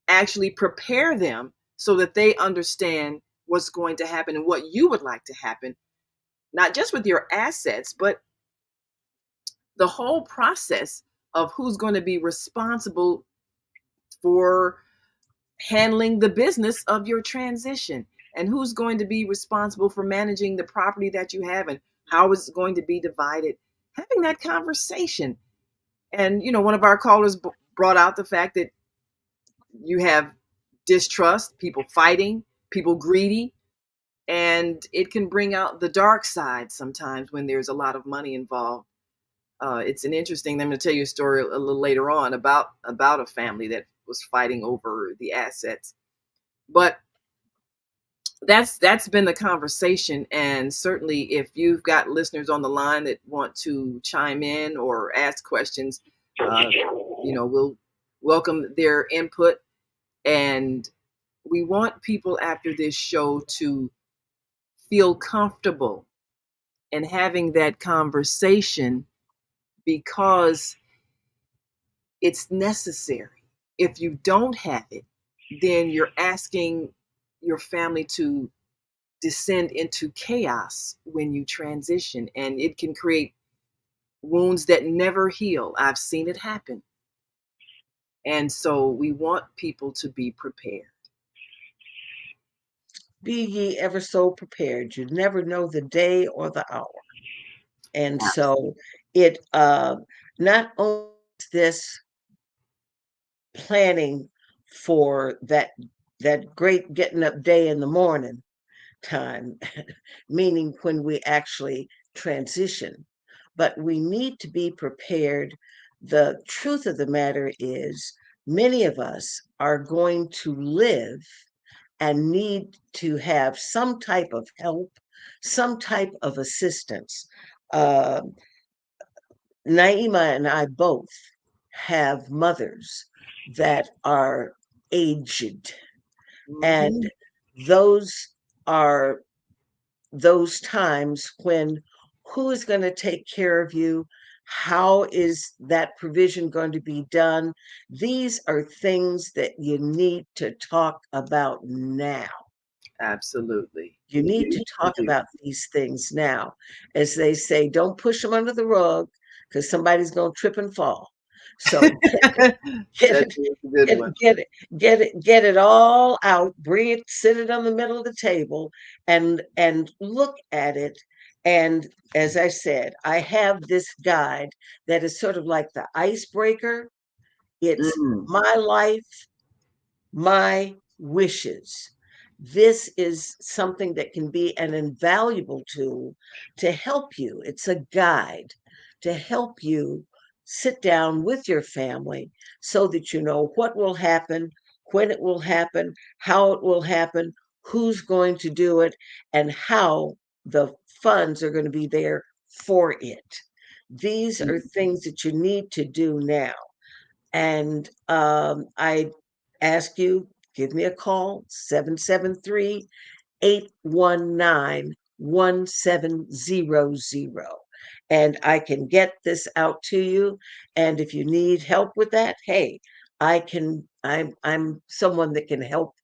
actually prepare them so that they understand what's going to happen and what you would like to happen, not just with your assets, but the whole process of who's going to be responsible for handling the business of your transition, and who's going to be responsible for managing the property that you have, and how it's going to be divided. Having that conversation. And one of our callers brought out the fact that you have distrust, people fighting, people greedy, and it can bring out the dark side sometimes when there's a lot of money involved. It's an interesting. I'm going to tell you a story a little later on about a family that was fighting over the assets. But that's been the conversation. And certainly, if you've got listeners on the line that want to chime in or ask questions, we'll welcome their input. And we want people after this show to feel comfortable in having that conversation, because it's necessary. If you don't have it, then you're asking your family to descend into chaos when you transition, and it can create wounds that never heal. I've seen it happen. And so we want people to be prepared. Be ye ever so prepared. You never know the day or the hour. And so it not only is this planning for that great getting up day in the morning time, meaning when we actually transition, but we need to be prepared. The truth of the matter is, many of us are going to live and need to have some type of help, some type of assistance. Uh, Naima and I both have mothers that are aged, and those are those times when who is going to take care of you? How is that provision going to be done? These are things that you need to talk about now. Absolutely. You need to talk about these things now. As they say, don't push them under the rug, because somebody's going to trip and fall. So get it all out, bring it, sit it on the middle of the table, and look at it And as I said, I have this guide that is sort of like the icebreaker. It's my life, my wishes. This is something that can be an invaluable tool to help you. It's a guide to help you sit down with your family so that you know what will happen, when it will happen, how it will happen, who's going to do it, and how the funds are going to be there for it. These are things that you need to do now. And I ask you, give me a call, 773 819 1700. And I can get this out to you. And if you need help with that, hey, I'm someone that can help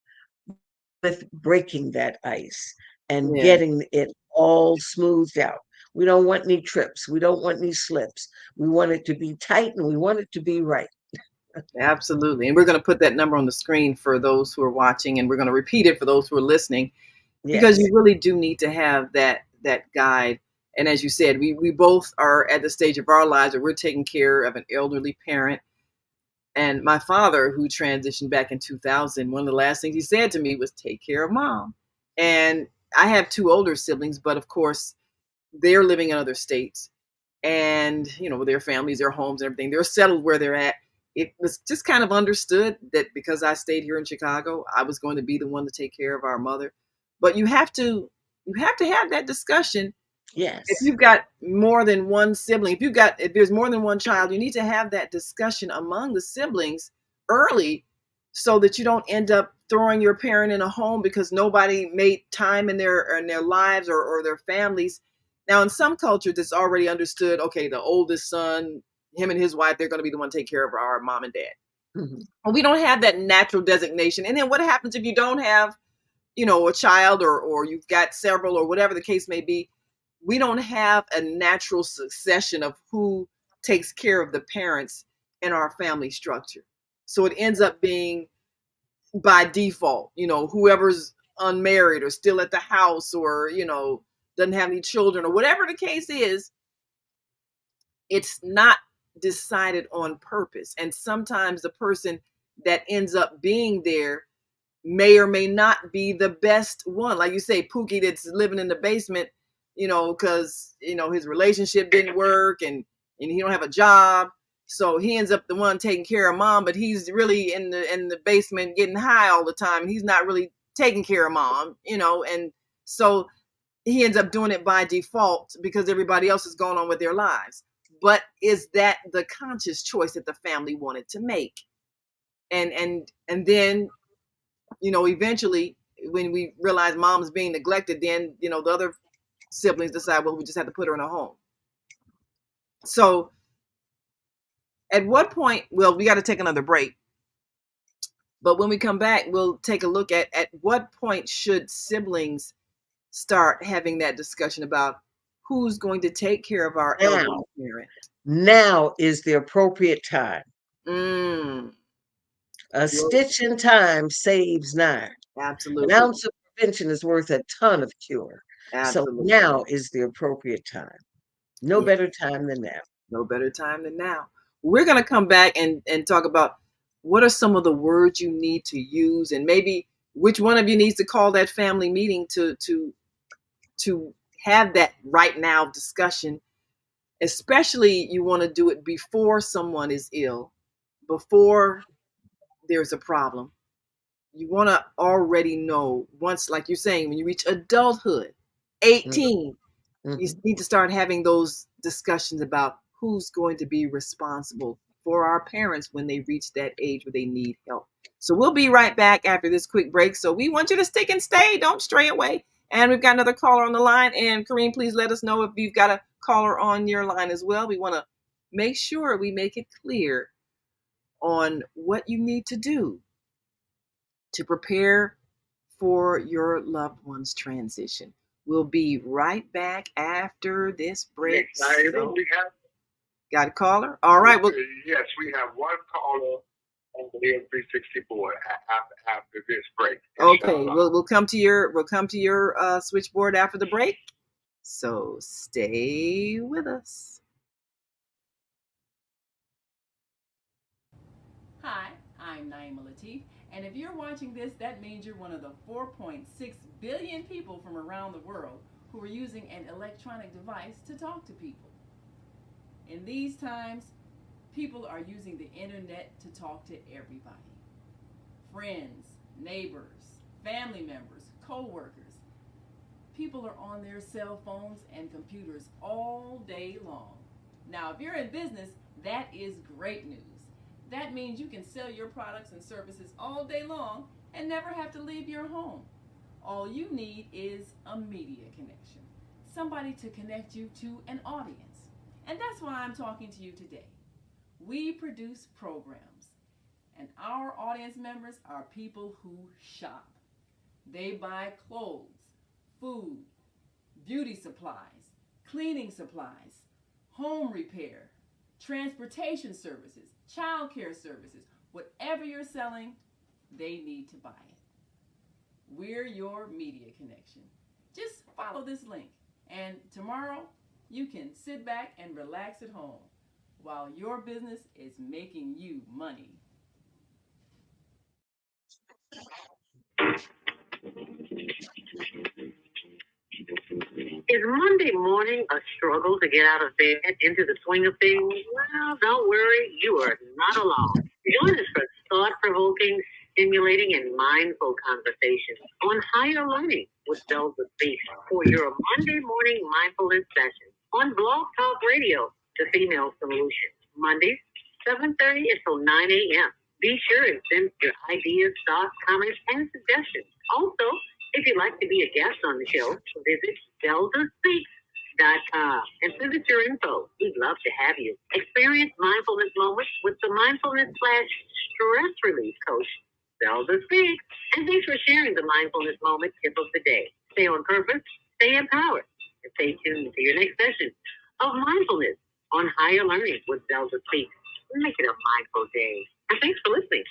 with breaking that ice and Yeah. getting it all smoothed out. We don't want any trips. We don't want any slips. We want it to be tight and we want it to be right. Absolutely. And we're going to put that number on the screen for those who are watching, and we're going to repeat it for those who are listening, because Yes. you really do need to have that guide. And as you said, we both are at the stage of our lives where we're taking care of an elderly parent. And my father, who transitioned back in 2000, one of the last things he said to me was, take care of mom. And I have two older siblings, but of course, they're living in other states. And, their families, their homes, and everything, they're settled where they're at. It was just kind of understood that because I stayed here in Chicago, I was going to be the one to take care of our mother. But you have to have that discussion. Yes. If you've got more than one sibling, if there's more than one child, you need to have that discussion among the siblings early, so that you don't end up throwing your parent in a home because nobody made time in their lives or their families. Now, in some cultures, it's already understood, okay, the oldest son, him and his wife, they're going to be the one to take care of our mom and dad. Mhm. Well, we don't have that natural designation. And then what happens if you don't have, a child, or you've got several, or whatever the case may be? We don't have a natural succession of who takes care of the parents in our family structure. So it ends up being by default, whoever's unmarried or still at the house, or, doesn't have any children, or whatever the case is, it's not decided on purpose. And sometimes the person that ends up being there may or may not be the best one. Like you say, Pookie that's living in the basement, because, his relationship didn't work, and he don't have a job. So he ends up the one taking care of mom, but he's really in the basement getting high all the time. And he's not really taking care of mom, and so he ends up doing it by default because everybody else is going on with their lives. But is that the conscious choice that the family wanted to make? And then, eventually, when we realize mom's being neglected, then, the other siblings decide, well, we just have to put her in a home. So at what point, well, we got to take another break. But when we come back, we'll take a look at what point should siblings start having that discussion about who's going to take care of our elderly parent. Now is the appropriate time. A stitch in time saves 9. Absolutely. An ounce of prevention is worth a ton of cure. Absolutely. So now is the appropriate time. No better time than now. No better time than now. We're going to come back and talk about what are some of the words you need to use, and maybe which one of you needs to call that family meeting to have that right now discussion. Especially, you want to do it before someone is ill, before there's a problem. You want to already know, once, like you're saying, when you reach adulthood, 18, you need to start having those discussions about who's going to be responsible for our parents when they reach that age where they need help. So we'll be right back after this quick break. So we want you to stick and stay. Don't stray away. And we've got another caller on the line. And Kareem, please let us know if you've got a caller on your line as well. We want to make sure we make it clear on what you need to do to prepare for your loved one's transition. We'll be right back after this break. So, got a caller? All right. Well, yes, we have one caller on the AM360 board after this break. Okay, we'll come to your switchboard after the break. So stay with us. Hi, I'm Naima Latif, and if you're watching this, that means you're one of the 4.6 billion people from around the world who are using an electronic device to talk to people. In these times, people are using the internet to talk to everybody. Friends, neighbors, family members, co-workers. People are on their cell phones and computers all day long. Now, if you're in business, that is great news. That means you can sell your products and services all day long and never have to leave your home. All you need is a media connection, somebody to connect you to an audience. And that's why I'm talking to you today. We produce programs, and our audience members are people who shop. They buy clothes, food, beauty supplies, cleaning supplies, home repair, transportation services, child care services. Whatever you're selling, they need to buy it. We're your media connection. Just follow this link, and tomorrow you can sit back and relax at home while your business is making you money. Is Monday morning a struggle to get out of bed into the swing of things? Well, don't worry, you are not alone. Join us for thought-provoking, stimulating, and mindful conversations on higher learning with Zelda Speaks for your Monday morning mindfulness session on Blog Talk Radio, The Female Solution, Mondays, 7:30 until 9 a.m. Be sure and send your ideas, thoughts, comments, and suggestions. Also, if you'd like to be a guest on the show, visit ZeldaSpeaks.com and send us your info. We'd love to have you. Experience mindfulness moments with the mindfulness / stress relief coach, Zelda Speaks. And thanks for sharing the mindfulness moment tip of the day. Stay on purpose, stay empowered, and stay tuned to your next session of mindfulness on higher learning with Zelda Speaks. Make it a mindful day. And thanks for listening.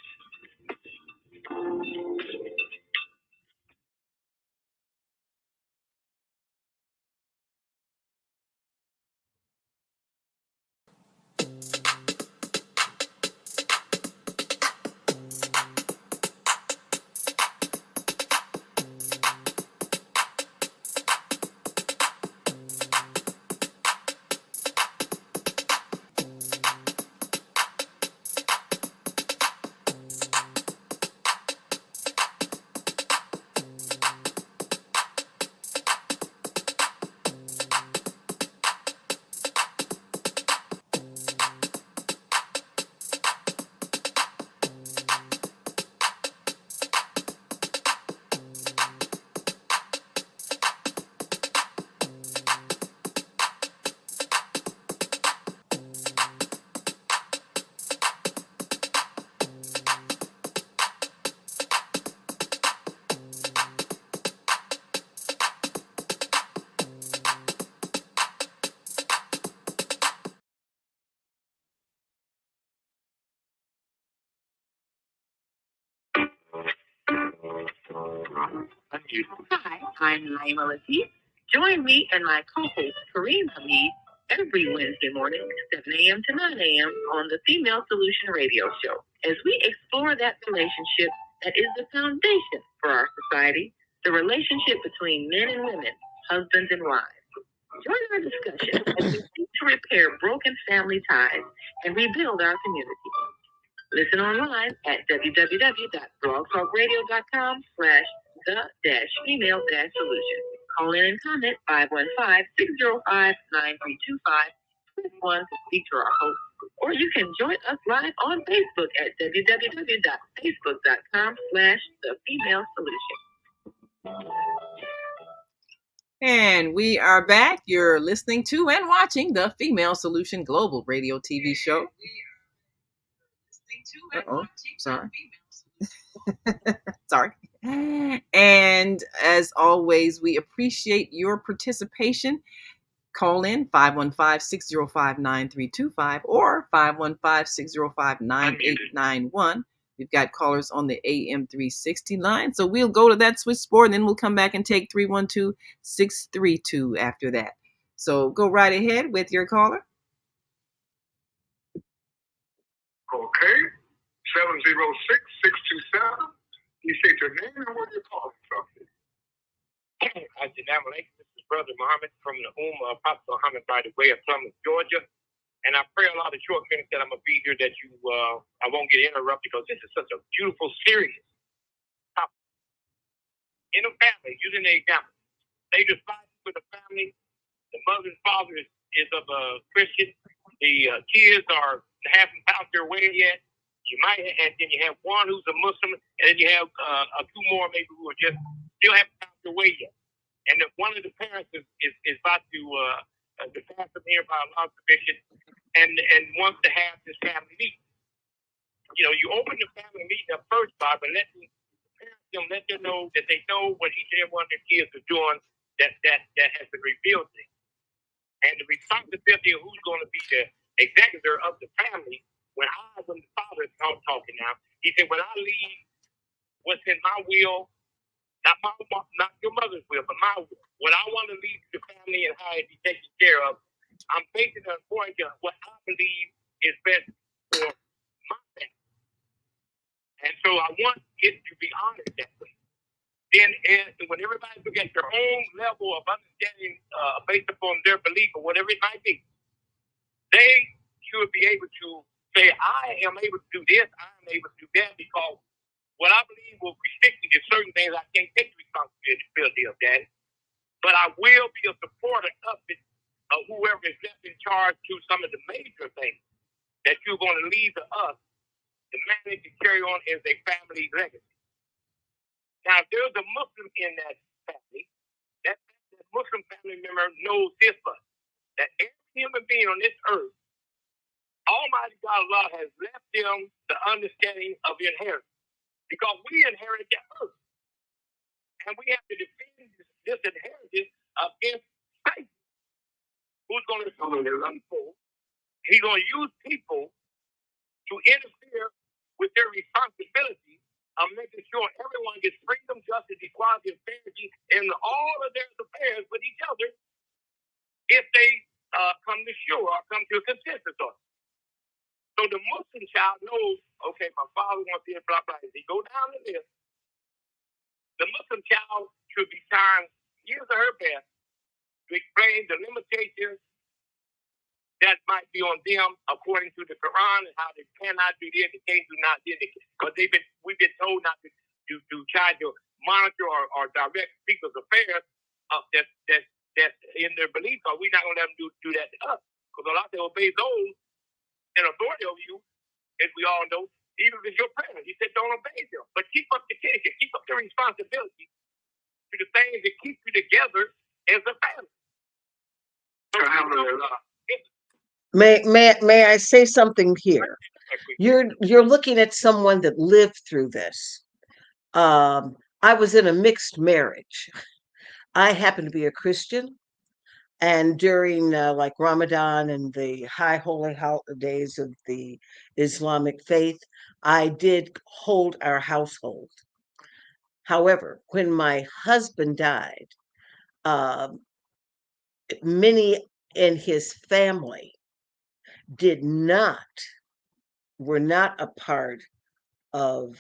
Hi, I'm Naima Latif. Join me and my co-host Kareem Hamid every Wednesday morning, 7 a.m. to 9 a.m. on the Female Solution Radio Show, as we explore that relationship that is the foundation for our society, the relationship between men and women, husbands and wives. Join our discussion as we seek to repair broken family ties and rebuild our community. Listen online at www.blogtalkradio.com/the-female-solution. Call in and comment 515-605-9325. Press 1 to speak to our host. Or you can join us live on Facebook at www.facebook.com/the-female-solution. And we are back. You're listening to and watching the Female Solution Global Radio TV show. Sorry. Sorry. And as always, we appreciate your participation. Call in 515-605-9325 or 515-605-9891. We've got callers on the AM 360 line. So we'll go to that switchboard and then we'll come back and take 312-632 after that. So go right ahead with your caller. Okay. 706-627. You say your name and where you're calling from. Assalamu alaikum. This is Brother Muhammad from the Apostle Muhammad by the way of Columbus, Georgia. And I pray a lot of short minutes that I'm going to be here that I won't get interrupted because this is such a beautiful, serious topic. In a family, using the example, they decide with the family, the mother and father is of a Christian. The kids haven't found their way yet. And then you have one who's a Muslim, and then you have two more maybe who are just still haven't found their way yet. And one of the parents is about to depart from here by Allah's permission, and wants to have this family meeting. You open the family meeting up first by let them know that they know what each and every one of their kids are doing that has been revealed to them. And the responsibility of who's going to be the executor of the family, when the father is talking now, he said, when I leave what's in my will, not your mother's will, but my will, what I want to leave to the family and how it be taken care of, I'm basing it according to what I believe is best for my family. And so I want it to be honored that way. Then when everybody look at their own level of understanding based upon their belief or whatever it might be, they should be able to say, I am able to do this, I am able to do that, because what I believe will restrict me to certain things, I can't take the responsibility of that. But I will be a supporter of it, of whoever is left in charge to some of the major things that you're going to leave to us to manage and carry on as a family legacy. Now, if there's a Muslim in that family, that Muslim family member knows this much, that every human being on this earth, Almighty God Allah has left them the understanding of inheritance. Because we inherit the earth. And we have to defend this inheritance against Satan, who's going to use people. He's going to use people to interfere with their responsibility of making sure everyone gets freedom, justice, equality, and fairness in all of their affairs with each other if they come to a consensus on it. So the Muslim child knows, okay, my father wants this, blah, blah. As he go down the list, the Muslim child should be trying his or her best to explain the limitations that might be on them according to the Quran and how they cannot do this, they can't do not this. Because we've been told not to try to monitor or direct people's affairs that's in their belief, or we're not going to let them do that to us. Because Allah said, obey those in authority over you, as we all know, even if it's your parents. He said, don't obey them. But keep up the kinship, keep up the responsibility to the things that keep you together as a family. So, May I say something here? You're looking at someone that lived through this. I was in a mixed marriage. I happen to be a Christian, and during like Ramadan and the high holy holidays of the Islamic faith, I did hold our household. However, when my husband died, many in his family were not a part of,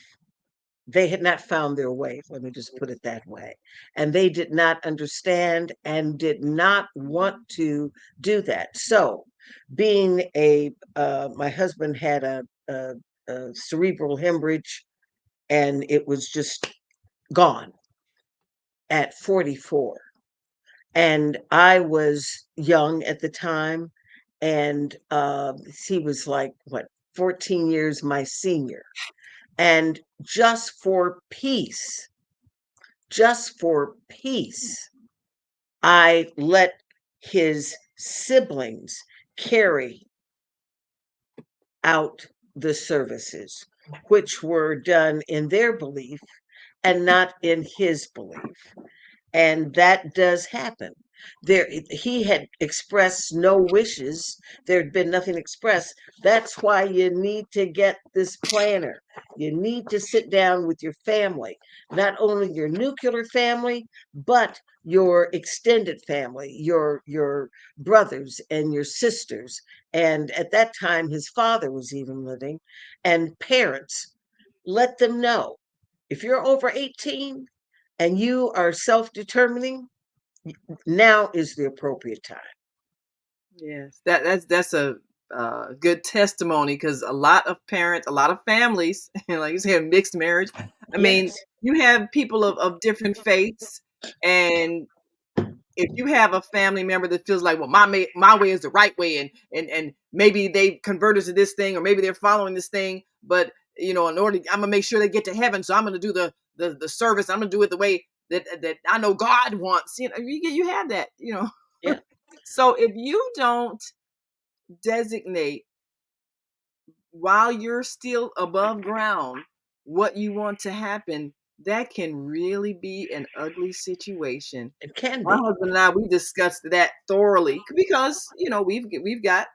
they had not found their way, let me just put it that way. And they did not understand and did not want to do that. So being my husband had a cerebral hemorrhage, and it was just gone at 44. And I was young at the time, and he was like, 14 years my senior. And just for peace, I let his siblings carry out the services, which were done in their belief and not in his belief. And that does happen. He had expressed no wishes. There had been nothing expressed. That's why you need to get this planner. You need to sit down with your family, not only your nuclear family, but your extended family, your brothers and your sisters. And at that time, his father was even living, and parents. Let them know if you're over 18 and you are self-determining, now is the appropriate time. Yes, that's a good testimony, because a lot of parents, a lot of families, like you said, mixed marriage. I mean, Yes. you have people of different faiths, and if you have a family member that feels like, well, my way is the right way, and maybe they converted to this thing, or maybe they're following this thing, but in order, I'm gonna make sure they get to heaven, so I'm gonna do the service. I'm gonna do it the way that I know God wants. You have that. Yeah. So if you don't designate while you're still above ground what you want to happen, that can really be an ugly situation. It can My be. husband and I, we discussed that thoroughly, because we've got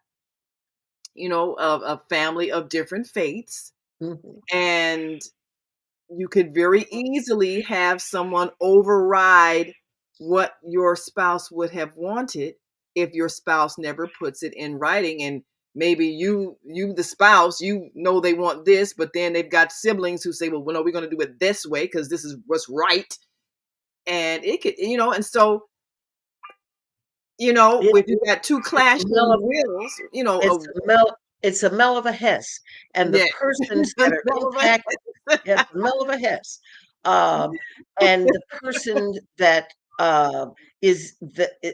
a family of different faiths, Mhm. and you could very easily have someone override what your spouse would have wanted if your spouse never puts it in writing. And maybe you the spouse, they want this, but then they've got siblings who say, well, no, we're going to do it this way because this is what's right. And it could, and so, It, if you've got two it's a clashing mel wills, it's a mel it's a mel of a hess. And the yeah. persons that are impacted, yeah, it's a mel of a hess. Um, and the person that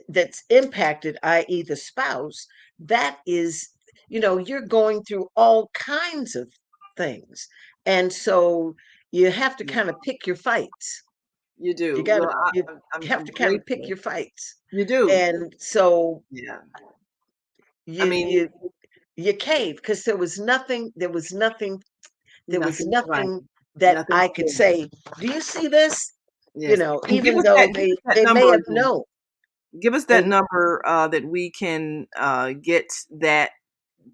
that's impacted, i.e. the spouse, that is, you're going through all kinds of things. And so you have to kind of pick your fights. You You do. gotta Well, you have I'm to kind of pick grateful. your fights. You do. And so Yeah. I you mean, you you cave because there was nothing right. nothing that Nothing I could said. say, do you see this? Yes. And Even though give us that they may number have again. known. Give us that They number that we can get that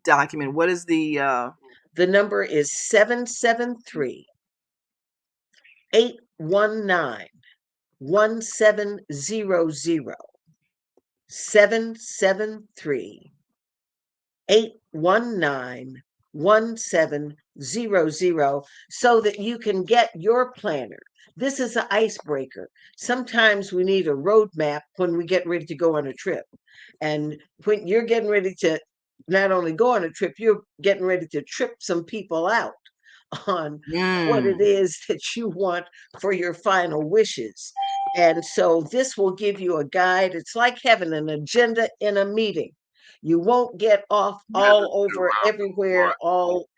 document. What is The number is 773 819 1700. 773 819 1700, so that you can get your planner. This is an icebreaker. Sometimes we need a roadmap when we get ready to go on a trip. And when you're getting ready to not only go on a trip, you're getting ready to trip some people out on what it is that you want for your final wishes. And so this will give you a guide. It's like having an agenda in a meeting. You won't get off all over everywhere, all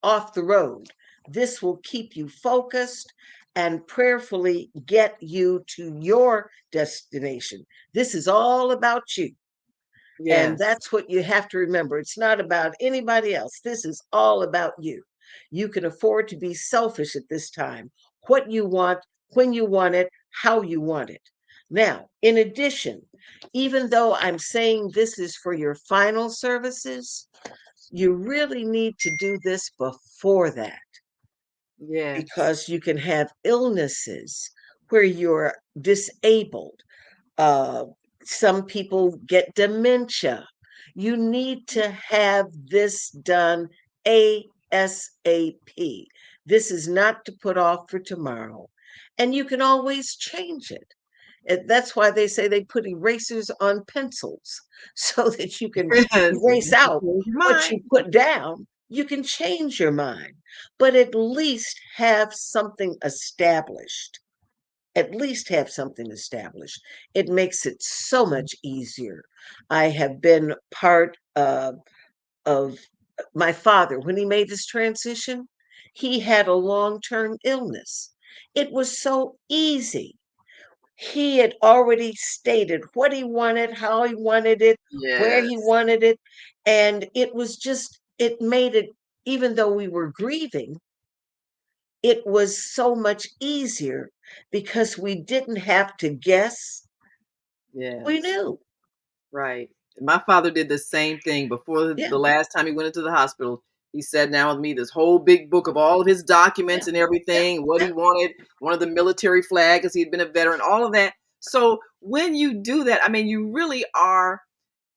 off the road. This will keep you focused and prayerfully get you to your destination. This is all about you. And Yes. that's what you have to remember. It's not about anybody else. This is all about you. You can afford to be selfish at this time. What you want, when you want it, how you want it. Now, in addition, even though I'm saying this is for your final services, you really need to do this before that, Yes. because you can have illnesses where you're disabled. Uh, some people get dementia. You need to have this done ASAP. This is not to put off for tomorrow. And you can always change it. That's why they say they put erasers on pencils so that you can Yes. erase out what Mine. you put down. You can change your mind, but at least have something established. At least have something established. It makes it so much easier. I have been part of my father when he made his transition. He had a long-term illness. It was so easy. He had already stated what he wanted, how he wanted it, where he Yes. wanted it. And it made it, even though we were grieving, it was so much easier because we didn't have to guess. We Yes. knew. Right. My father did the same thing before Yeah. the last time he went into the hospital. He sat down with me, this whole big book of all of his documents Yeah. and Yeah. everything, what Yeah. he wanted, one of the military flag because he'd been a veteran, all of that. So when you do that, I mean, you really are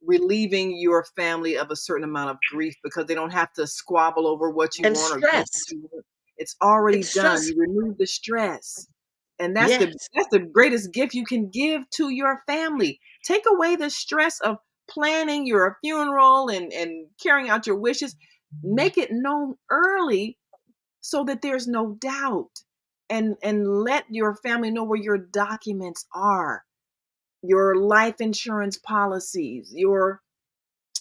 relieving your family of a certain amount of grief because they don't have to squabble over what you And want or get what stress. you want. It's already It's done. stress. You remove the stress. And Yes. that's the greatest gift you can give to your family. Take away the stress of planning your funeral and carrying out your wishes. Make it known early so that there's no doubt. And let your family know where your documents are, your life insurance policies, your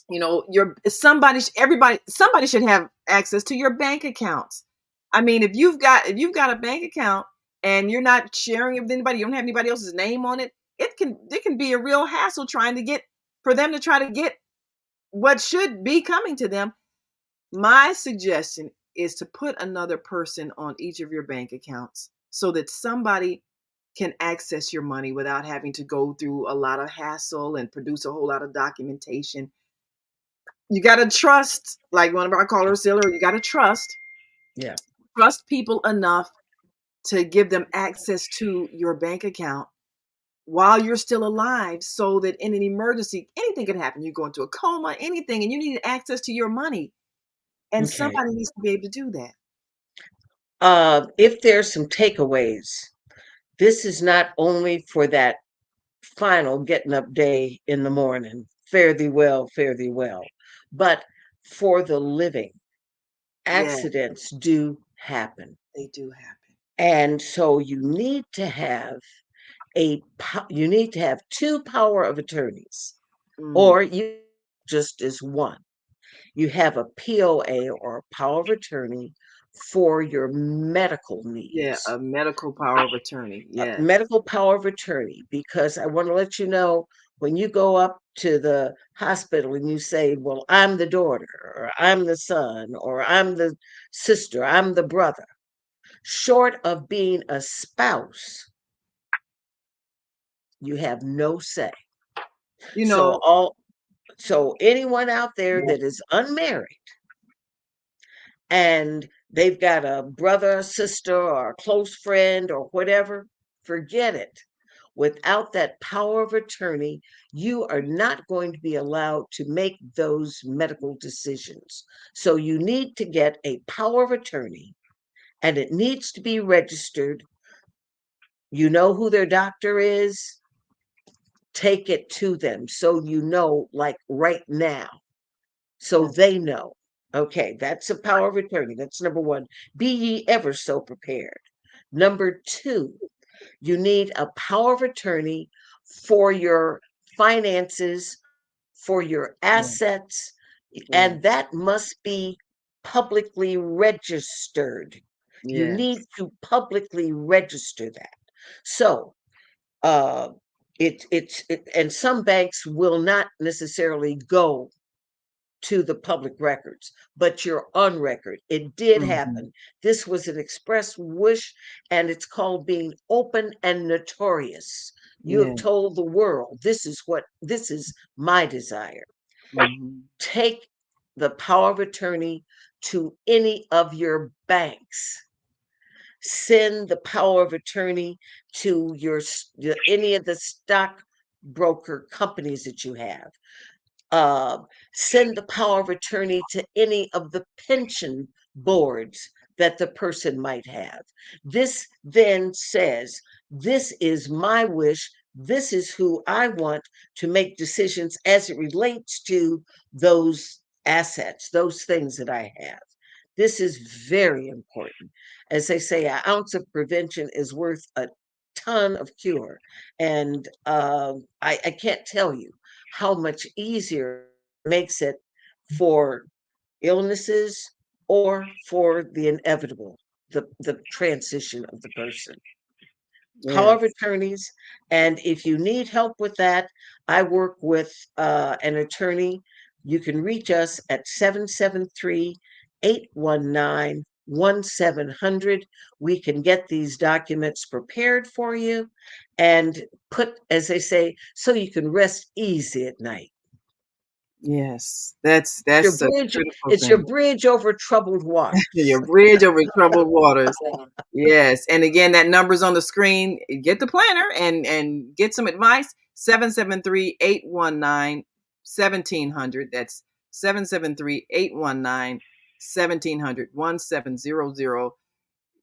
your somebody should have access to your bank accounts. I mean, if you've got a bank account and you're not sharing it with anybody, you don't have anybody else's name on it, it can be a real hassle trying to get for them to try to get what should be coming to them. My suggestion is to put another person on each of your bank accounts so that somebody can access your money without having to go through a lot of hassle and produce a whole lot of documentation. You got to trust, like one of our callers said earlier, you got to Yeah. trust people enough to give them access to your bank account while you're still alive so that in an emergency, anything could happen. You go into a coma, anything, and you need access to your money. And Okay. somebody needs to be able to do that. If there's some takeaways, this is not only for that final getting up day in the morning, fare thee well, but for the living. Yeah, Accidents do happen. they do happen. And so you need to have two power of attorneys, Mm, or you just as one. You have a POA or a power of attorney for your medical yeah, needs. a medical power of attorney. Yes. Medical power of attorney, because I want to let you know when you go up to the hospital and you say, well, I'm the daughter, or I'm the son, or I'm the sister, I'm the brother, short of being a spouse, you have no say. You So know, anyone out there that is unmarried and they've got a brother, sister, or a close friend, or whatever, forget it. Without that power of attorney, you are not going to be allowed to make those medical decisions. So you need to get a power of attorney, and it needs to be registered. You know who their doctor is, take it to them so you know, like right now, so they know. Okay, that's a power of attorney. That's number one. Be ye ever so prepared. Number two, you need a power of attorney for your finances, for your assets, yeah, and that must be publicly registered. You need yes. to publicly register that. So, uh, and some banks will not necessarily go to the public records, but you're on record. It did Hmm. happen. This was an express wish, and it's called being open and notorious. You have Yeah. told the world, this is my desire. Hmm. Take the power of attorney to any of your banks. Send the power of attorney to any of the stock broker companies that you have. uh, Send the power of attorney to any of the pension boards that the person might have. This then says, this is my wish. This is who I want to make decisions as it relates to those assets, those things that I have. This is very important. As they say, an ounce of prevention is worth a ton of cure. And I can't tell you how much easier it makes it for illnesses or for the inevitable, the transition of the person. Power of Yes. attorneys. And if you need help with that, I work with an attorney. You can reach us at 773-819-4669. 1700. We can get these documents prepared for you and put, as they say, so you can rest easy at night. Yes, that's Your a bridge, critical it's your thing. bridge over troubled waters. Your bridge over troubled waters. Yes, and again, that number's on the screen. Get the planner and get some advice. 773-819-1700. That's 773-819-1700. 1700.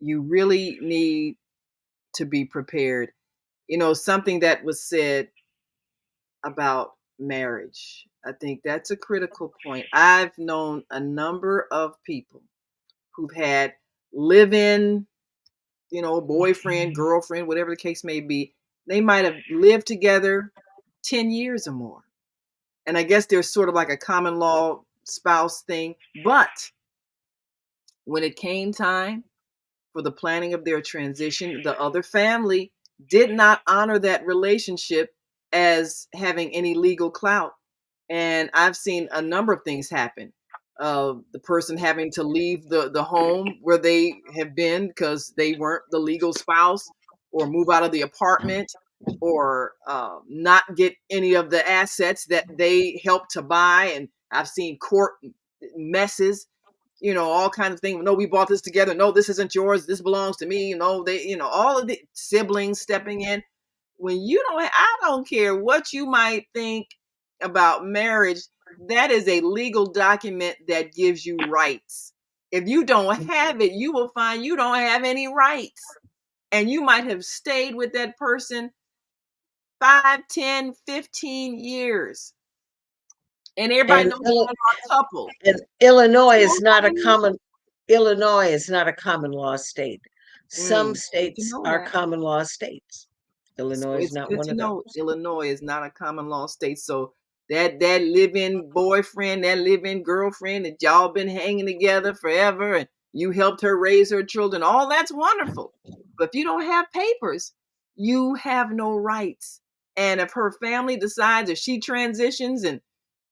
You really need to be prepared. You know, something that was said about marriage. I think that's a critical point. I've known a number of people who've had live-in, boyfriend, girlfriend, whatever the case may be. They might have lived together 10 years or more. And I guess there's sort of like a common law spouse thing. But when it came time for the planning of their transition, the other family did not honor that relationship as having any legal clout. And I've seen a number of things happen. The person having to leave the home where they have been because they weren't the legal spouse, or move out of the apartment, or not get any of the assets that they helped to buy. And I've seen court messes, all kinds of things. No, we bought this together. No, this isn't yours. This belongs to me. All of the siblings stepping in. When you don't, I don't care what you might think about marriage. That is a legal document that gives you rights. If you don't have it, you will find you don't have any rights. And you might have stayed with that person 5, 10, 15 years. And everybody knows you're a couple. And Illinois is not a common law state. Some states are common law states. Illinois is not one of those. Illinois is not a common law state. So that live-in boyfriend, that live-in girlfriend, that y'all been hanging together forever, and you helped her raise her children, all that's wonderful. But if you don't have papers, you have no rights. And if her family decides, if she transitions and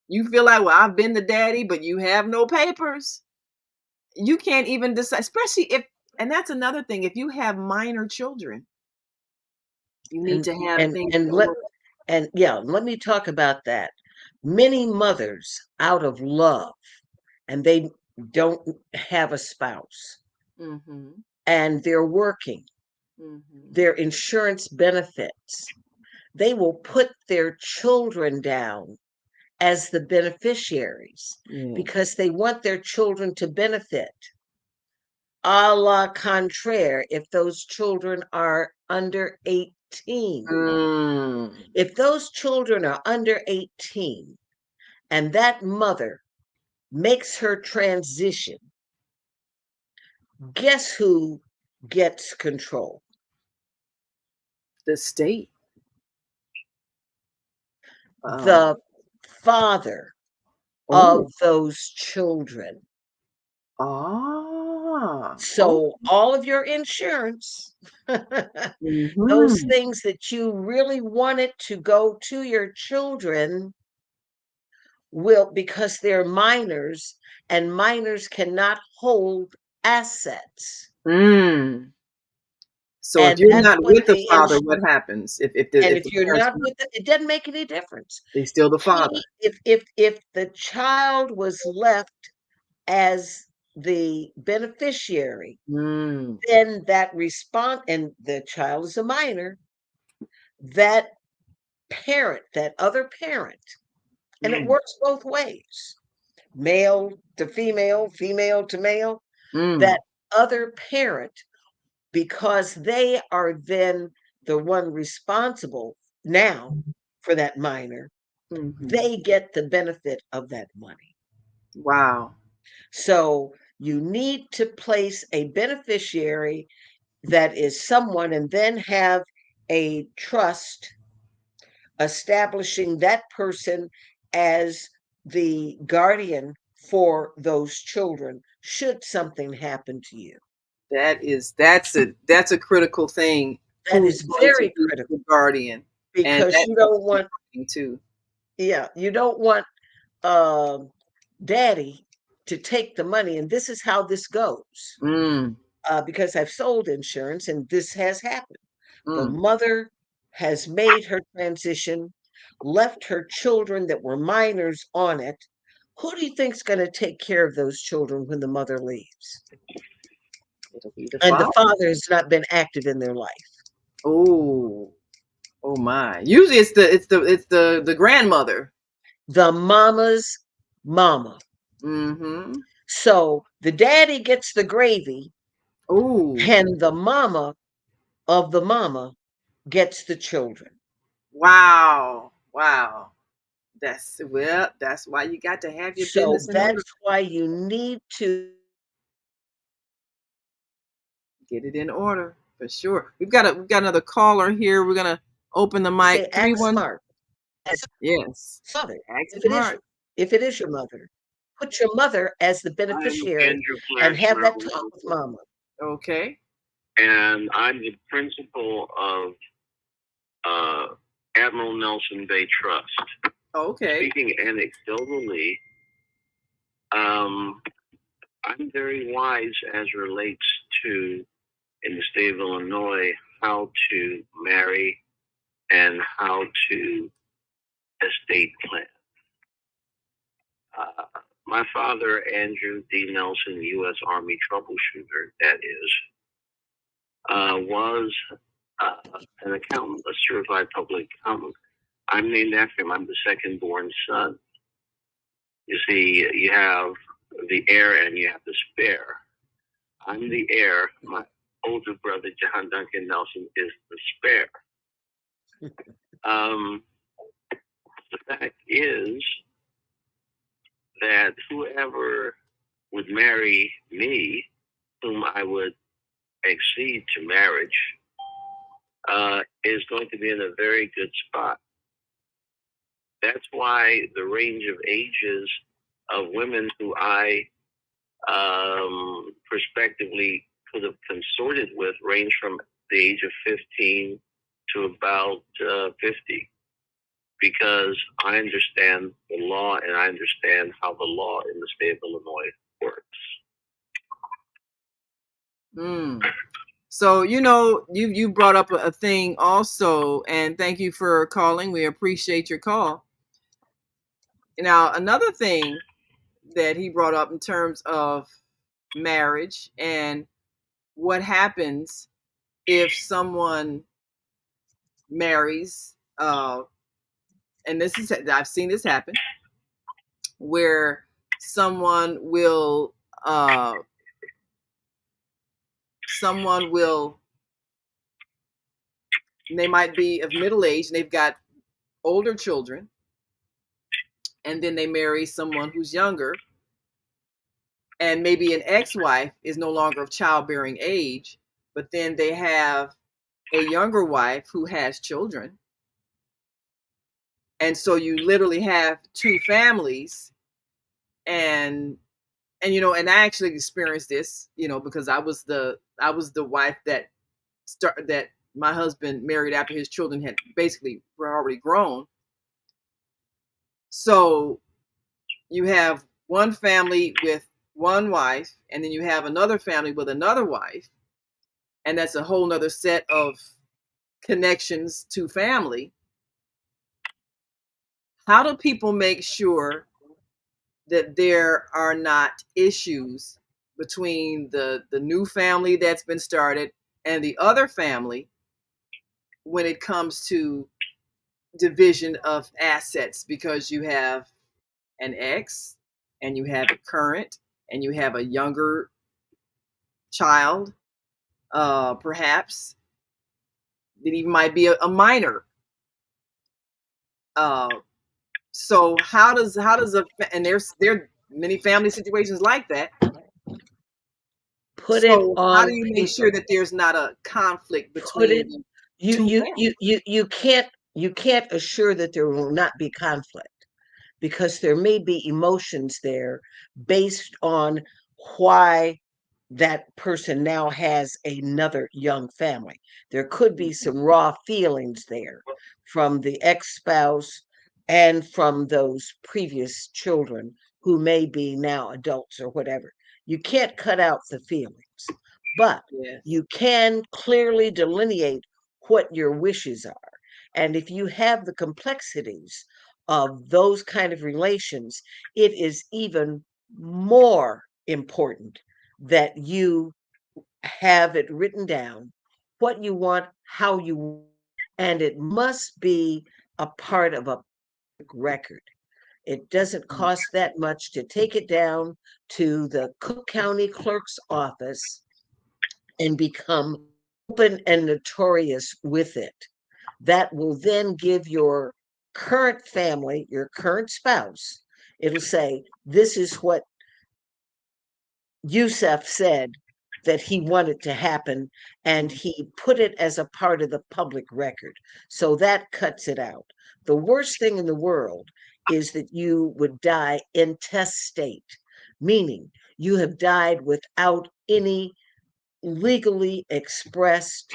you feel like, well, I've been the daddy, but you have no papers, you can't even decide, especially if, and that's another thing, if you have minor children, you need to have things. Let me talk about that. Many mothers, out of love, and they don't have a spouse, and they're working, their insurance benefits, they will put their children down as the beneficiaries because they want their children to benefit. A la contraire, if those children are under 18. If those children are under 18 and that mother makes her transition, guess who gets control? The state. The father of those children. So all of your insurance, those things that you really wanted to go to your children, will, because they're minors, and minors cannot hold assets. So if you're not with the father, what happens? If you're not with it doesn't make any difference. They're still the father. If the child was left as the beneficiary, then that and the child is a minor, that parent, that other parent, and it works both ways, male to female, female to male, that other parent, because they are then the one responsible now for that minor, they get the benefit of that money. Wow. So you need to place a beneficiary that is someone, and then have a trust establishing that person as the guardian for those children should something happen to you. That's a critical thing. That is very critical. The guardian, because you don't want to. Yeah, you don't want daddy to take the money, and this is how this goes. Because I've sold insurance and this has happened. The mother has made her transition, left her children that were minors on it. Who do you think's going to take care of those children when the mother leaves? It'll be the And the father. father has not been active in their life. Oh my. Usually it's the grandmother. The mama's mama. So the daddy gets the gravy. And the mama of the mama gets the children. Wow. That's why you got to have your So business in order. that's why you need to Get it in order for sure. We've got another caller here. We're gonna open the mic. act smart. Yes. Mother, Act smart. if it is your mother, put your mother as the beneficiary and have that talk with mama. Okay. And I'm the principal of Admiral Nelson Bay Trust. Okay. Speaking anecdotally, I'm very wise as relates to, in the state of Illinois, how to marry and how to estate plan. My father, Andrew D. Nelson, U.S. Army troubleshooter, that is, was an accountant, a certified public accountant. I'm named after him. I'm the second born son. You see, you have the heir and you have the spare. I'm the heir. My older brother, John Duncan Nelson, is the spare. The fact is that whoever would marry me, whom I would accede to marriage, is going to be in a very good spot. That's why the range of ages of women who I prospectively could have consorted with range from the age of 15 to about 50, because I understand the law and I understand how the law in the state of Illinois works. So, you brought up a thing also, and thank you for calling. We appreciate your call. Now, another thing that he brought up in terms of marriage and what happens if someone marries, and I've seen this happen, where someone will they might be of middle age and they've got older children, and then they marry someone who's younger, and maybe an ex-wife is no longer of childbearing age, but then they have a younger wife who has children. And so you literally have two families, and and I actually experienced this, because I was the wife that my husband married after his children had basically were already grown. So you have one family with one wife, and then you have another family with another wife, and that's a whole nother set of connections to family. How do people make sure that there are not issues between the new family that's been started and the other family when it comes to division of assets? Because you have an ex and you have a current and you have a younger child, perhaps that even might be a minor. So how does and there are many family situations like that. Put it on how do you make sure paper. that there's not a conflict Put it. between You can't assure that there will not be conflict, because there may be emotions there based on why that person now has another young family. There could be some raw feelings there from the ex-spouse and from those previous children who may be now adults or whatever. You can't cut out the feelings, but Yes. you can clearly delineate what your wishes are. And if you have the complexities of those kind of relations, it is even more important that you have it written down what you want, how you want, and it must be a part of a record. It doesn't cost that much to take it down to the Cook County Clerk's office and become open and notorious with it. That will then give your current family, your current spouse, it'll say, this is what Yusuf said that he wanted to happen, and he put it as a part of the public record. So that cuts it out. The worst thing in the world is that you would die intestate, meaning you have died without any legally expressed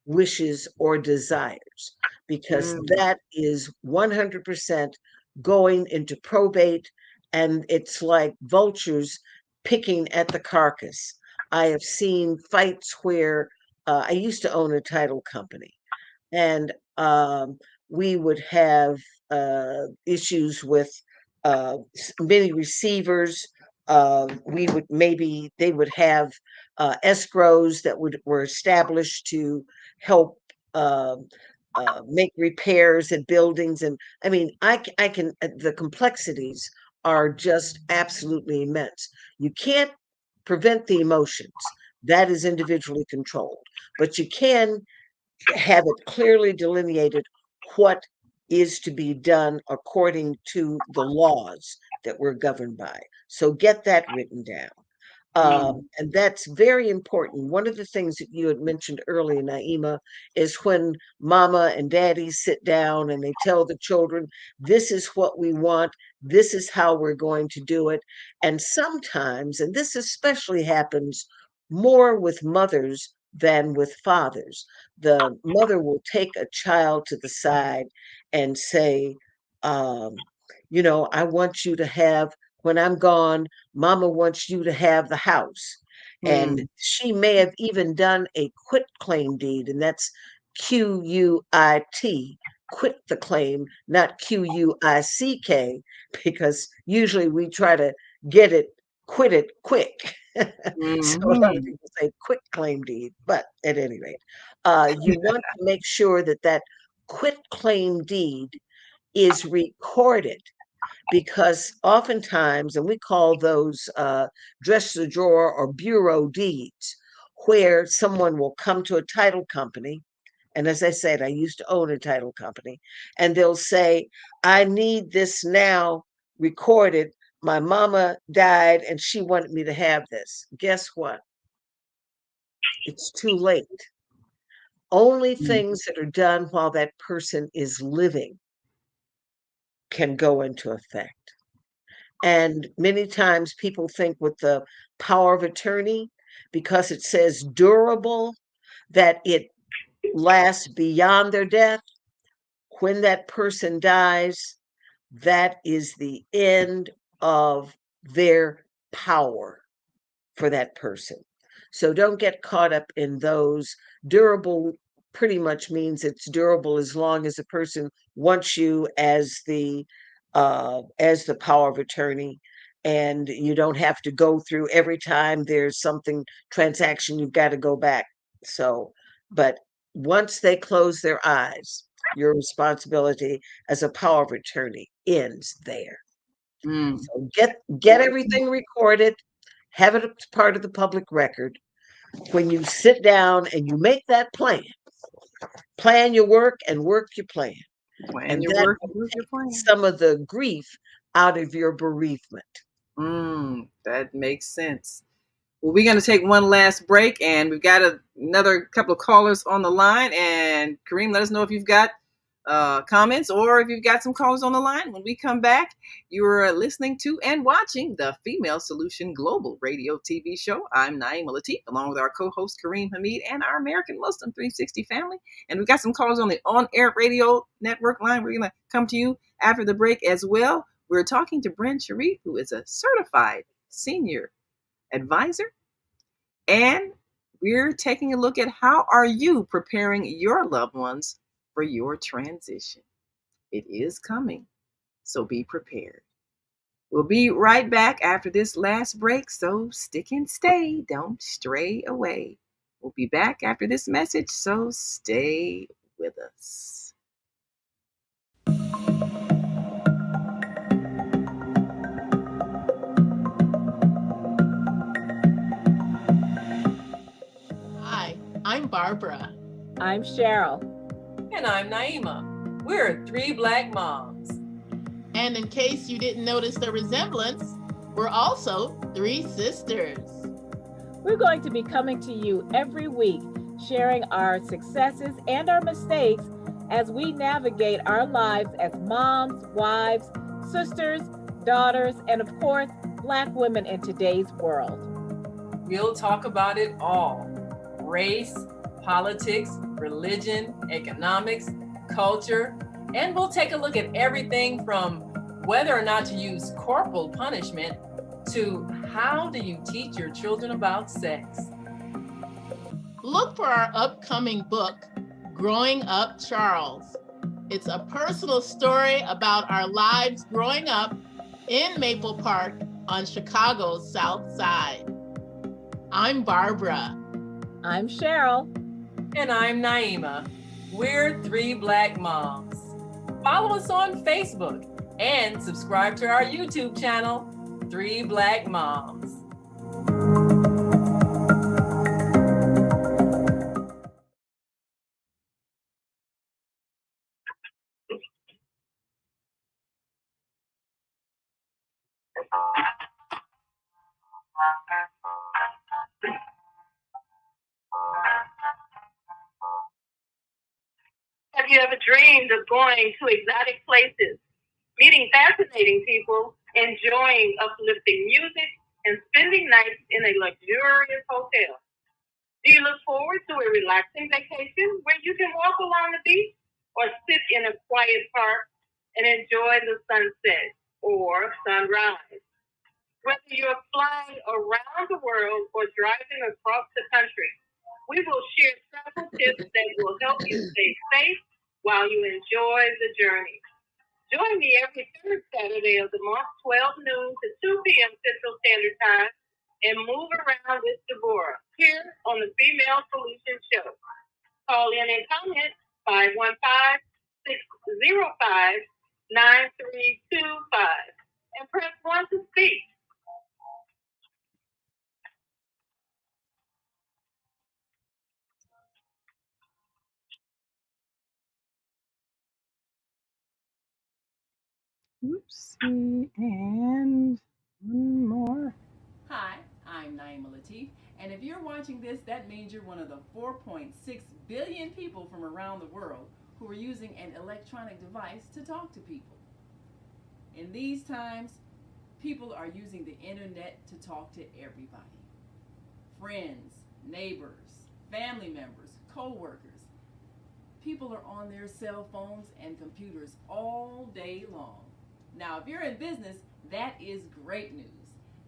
wishes or desires, because that is 100% going into probate, and it's like vultures picking at the carcass. I have seen fights where I used to own a title company, and we would have issues with many receivers. We would maybe they would have escrows that were established to help make repairs at buildings, and I mean, I can the complexities are just absolutely immense. You can't prevent the emotions; that is individually controlled, but you can have it clearly delineated what is to be done according to the laws that we're governed by. So get that written down. And that's very important. One of the things that you had mentioned earlier, Naima, is when mama and daddy sit down and they tell the children, this is what we want, this is how we're going to do it. And sometimes, and this especially happens more with mothers than with fathers, the mother will take a child to the side and say, um, I want you to have, when I'm gone, mama wants you to have the house. And she may have even done a quit claim deed, and that's QUIT, quit the claim, not QUICK, because usually we try to get it, quit it quick. So a lot of people say quit claim deed, but at any rate, you want to make sure that that quit claim deed is recorded, because oftentimes, and we call those dresser drawer or bureau deeds, where someone will come to a title company. And as I said, I used to own a title company, and they'll say, I need this now recorded. My mama died and she wanted me to have this. Guess what? It's too late. Only things that are done while that person is living can go into effect. And many times people think with the power of attorney, because it says durable, that it lasts beyond their death. When that person dies, that is the end of their power for that person. So don't get caught up in those. Durable pretty much means it's durable as long as the person wants you as the power of attorney, and you don't have to go through every time there's something transaction you've got to go back. So, but once they close their eyes, your responsibility as a power of attorney ends there. So get everything recorded, have it as part of the public record. When you sit down and you make that plan your work and work your plan. And Your that work will and work your take plan. some of the grief out of your bereavement. That makes sense. Well, we're going to take one last break, and we've got another couple of callers on the line. And Kareem, let us know if you've got comments, or if you've got some callers on the line. When we come back, you're listening to and watching the Female Solution Global Radio TV show. I'm Naima Latif, along with our co-host Kareem Hamid and our American Muslim 360 family. And we've got some callers on the on-air radio network line. We're going to come to you after the break as well. We're talking to Brenda Sheriff, who is a certified senior advisor, and we're taking a look at how are you preparing your loved ones for your transition. It is coming, so be prepared. We'll be right back after this last break, so stick and stay. Don't stray away. We'll be back after this message, so stay with us. Hi, I'm Barbara. I'm Cheryl. And I'm Naima. We're three Black moms. And in case you didn't notice the resemblance, we're also three sisters. We're going to be coming to you every week, sharing our successes and our mistakes as we navigate our lives as moms, wives, sisters, daughters, and of course, Black women in today's world. We'll talk about it all: race, politics, religion, economics, culture, and we'll take a look at everything from whether or not to use corporal punishment to how do you teach your children about sex. Look for our upcoming book, Growing Up Charles. It's a personal story about our lives growing up in Maple Park on Chicago's South Side. I'm Barbara. I'm Cheryl. And I'm Naima. We're three Black moms. Follow us on Facebook and subscribe to our YouTube channel, Three Black Moms. Have you ever dreamed of going to exotic places, meeting fascinating people, enjoying uplifting music, and spending nights in a luxurious hotel? Do you look forward to a relaxing vacation where you can walk along the beach or sit in a quiet park and enjoy the sunset or sunrise? Whether you're flying around the world or driving across the country, we will share travel tips that will help you stay safe while you enjoy the journey. Join me every third Saturday of the month, 12 noon to 2 p.m. Central Standard Time, and move around with Deborah here on the Female Solution Show. Call in and comment 515-605-9325 and press 1 to speak. Oopsie, and one more. Hi, I'm Naima Latif, and if you're watching this, that means you're one of the 4.6 billion people from around the world who are using an electronic device to talk to people. In these times, people are using the internet to talk to everybody. Friends, neighbors, family members, co-workers. People are on their cell phones and computers all day long. Now, if you're in business, that is great news.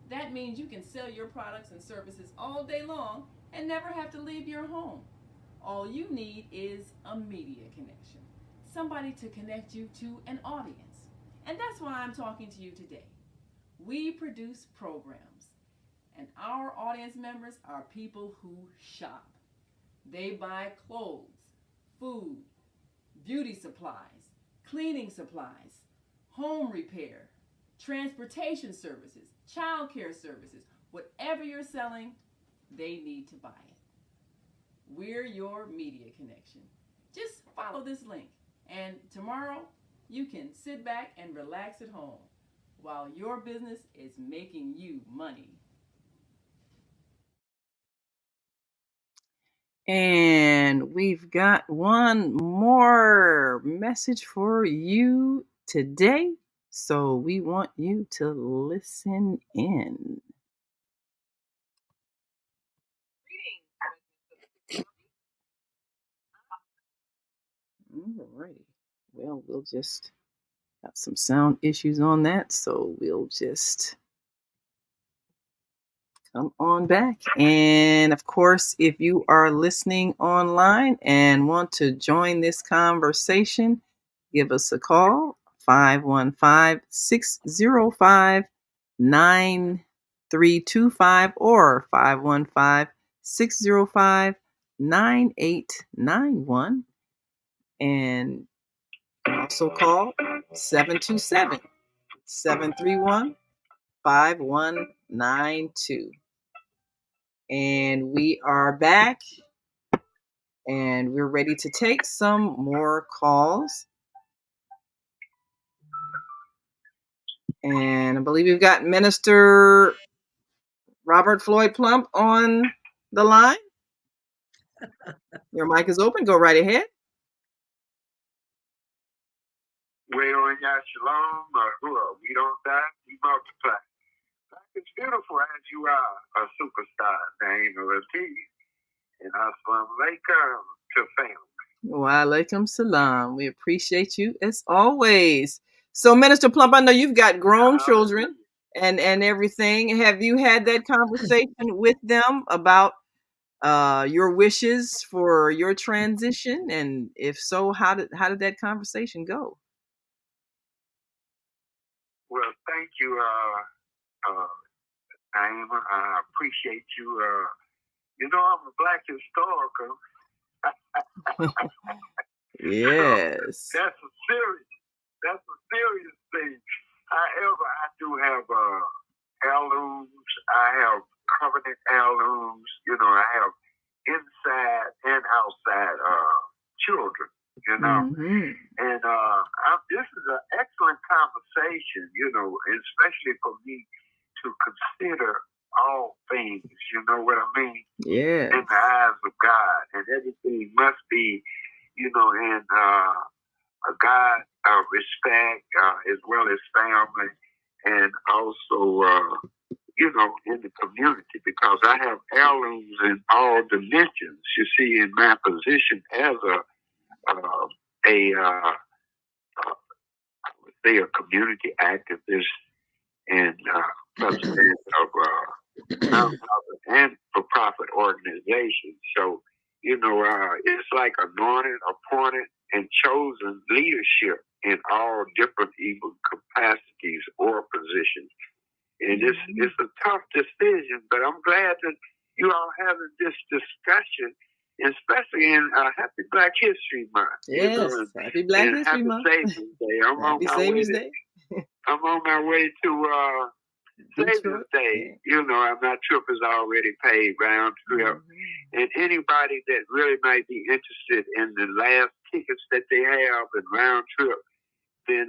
That means you can sell your products and services all day long and never have to leave your home. All you need is a media connection, somebody to connect you to an audience. And that's why I'm talking to you today. We produce programs, and our audience members are people who shop. They buy clothes, food, beauty supplies, cleaning supplies, home repair, transportation services, child care services. Whatever you're selling, they need to buy it. We're your media connection. Just follow this link, and tomorrow you can sit back and relax at home while your business is making you money. And we've got one more message for you today. So we want you to listen in. All righty. Well, we'll just got some sound issues on that. So we'll just come on back. And of course, if you are listening online and want to join this conversation, give us a call 515-605-9325 or 515-605-9891. And also call 727-731-5192. And we are back and we're ready to take some more calls. And I believe we've got Minister Robert Floyd Plump on the line. Your mic is open. Go right ahead. Well, yeah, shalom, we don't die, we multiply. It's beautiful as you are a superstar named Latif. And assalamu alaikum to family. Wa alaikum salam. We appreciate you as always. So, Minister Plump, I know you've got grown children and everything. Have you had that conversation with them about your wishes for your transition? And if so, how did that conversation go? Well, thank you, Naima. I appreciate you. You know, I'm a black historical. Yes. So that's a serious thing. However, I do have heirlooms. I have covenant heirlooms. You know, I have inside and outside children. You know, and this is an excellent conversation. You know, especially for me to consider all things. You know what I mean? Yeah. In the eyes of God, and everything must be, you know, in a God respect as well as family, and also, you know, in the community, because I have heirlooms in all dimensions. You see, in my position as I would say a community activist and president of nonprofit and for-profit organizations. So, you know, it's like anointed, appointed, and chosen leadership in all different even capacities or positions. And it's a tough decision, but I'm glad that you all having this discussion, especially in Happy Black History Month. Yes, you know, Happy Black History Month. Happy Savings Day. Happy Savings Day. I'm on my way to Savings Day. You know, my trip is already paid, round trip. And anybody that really might be interested in the last tickets that they have and round trip, then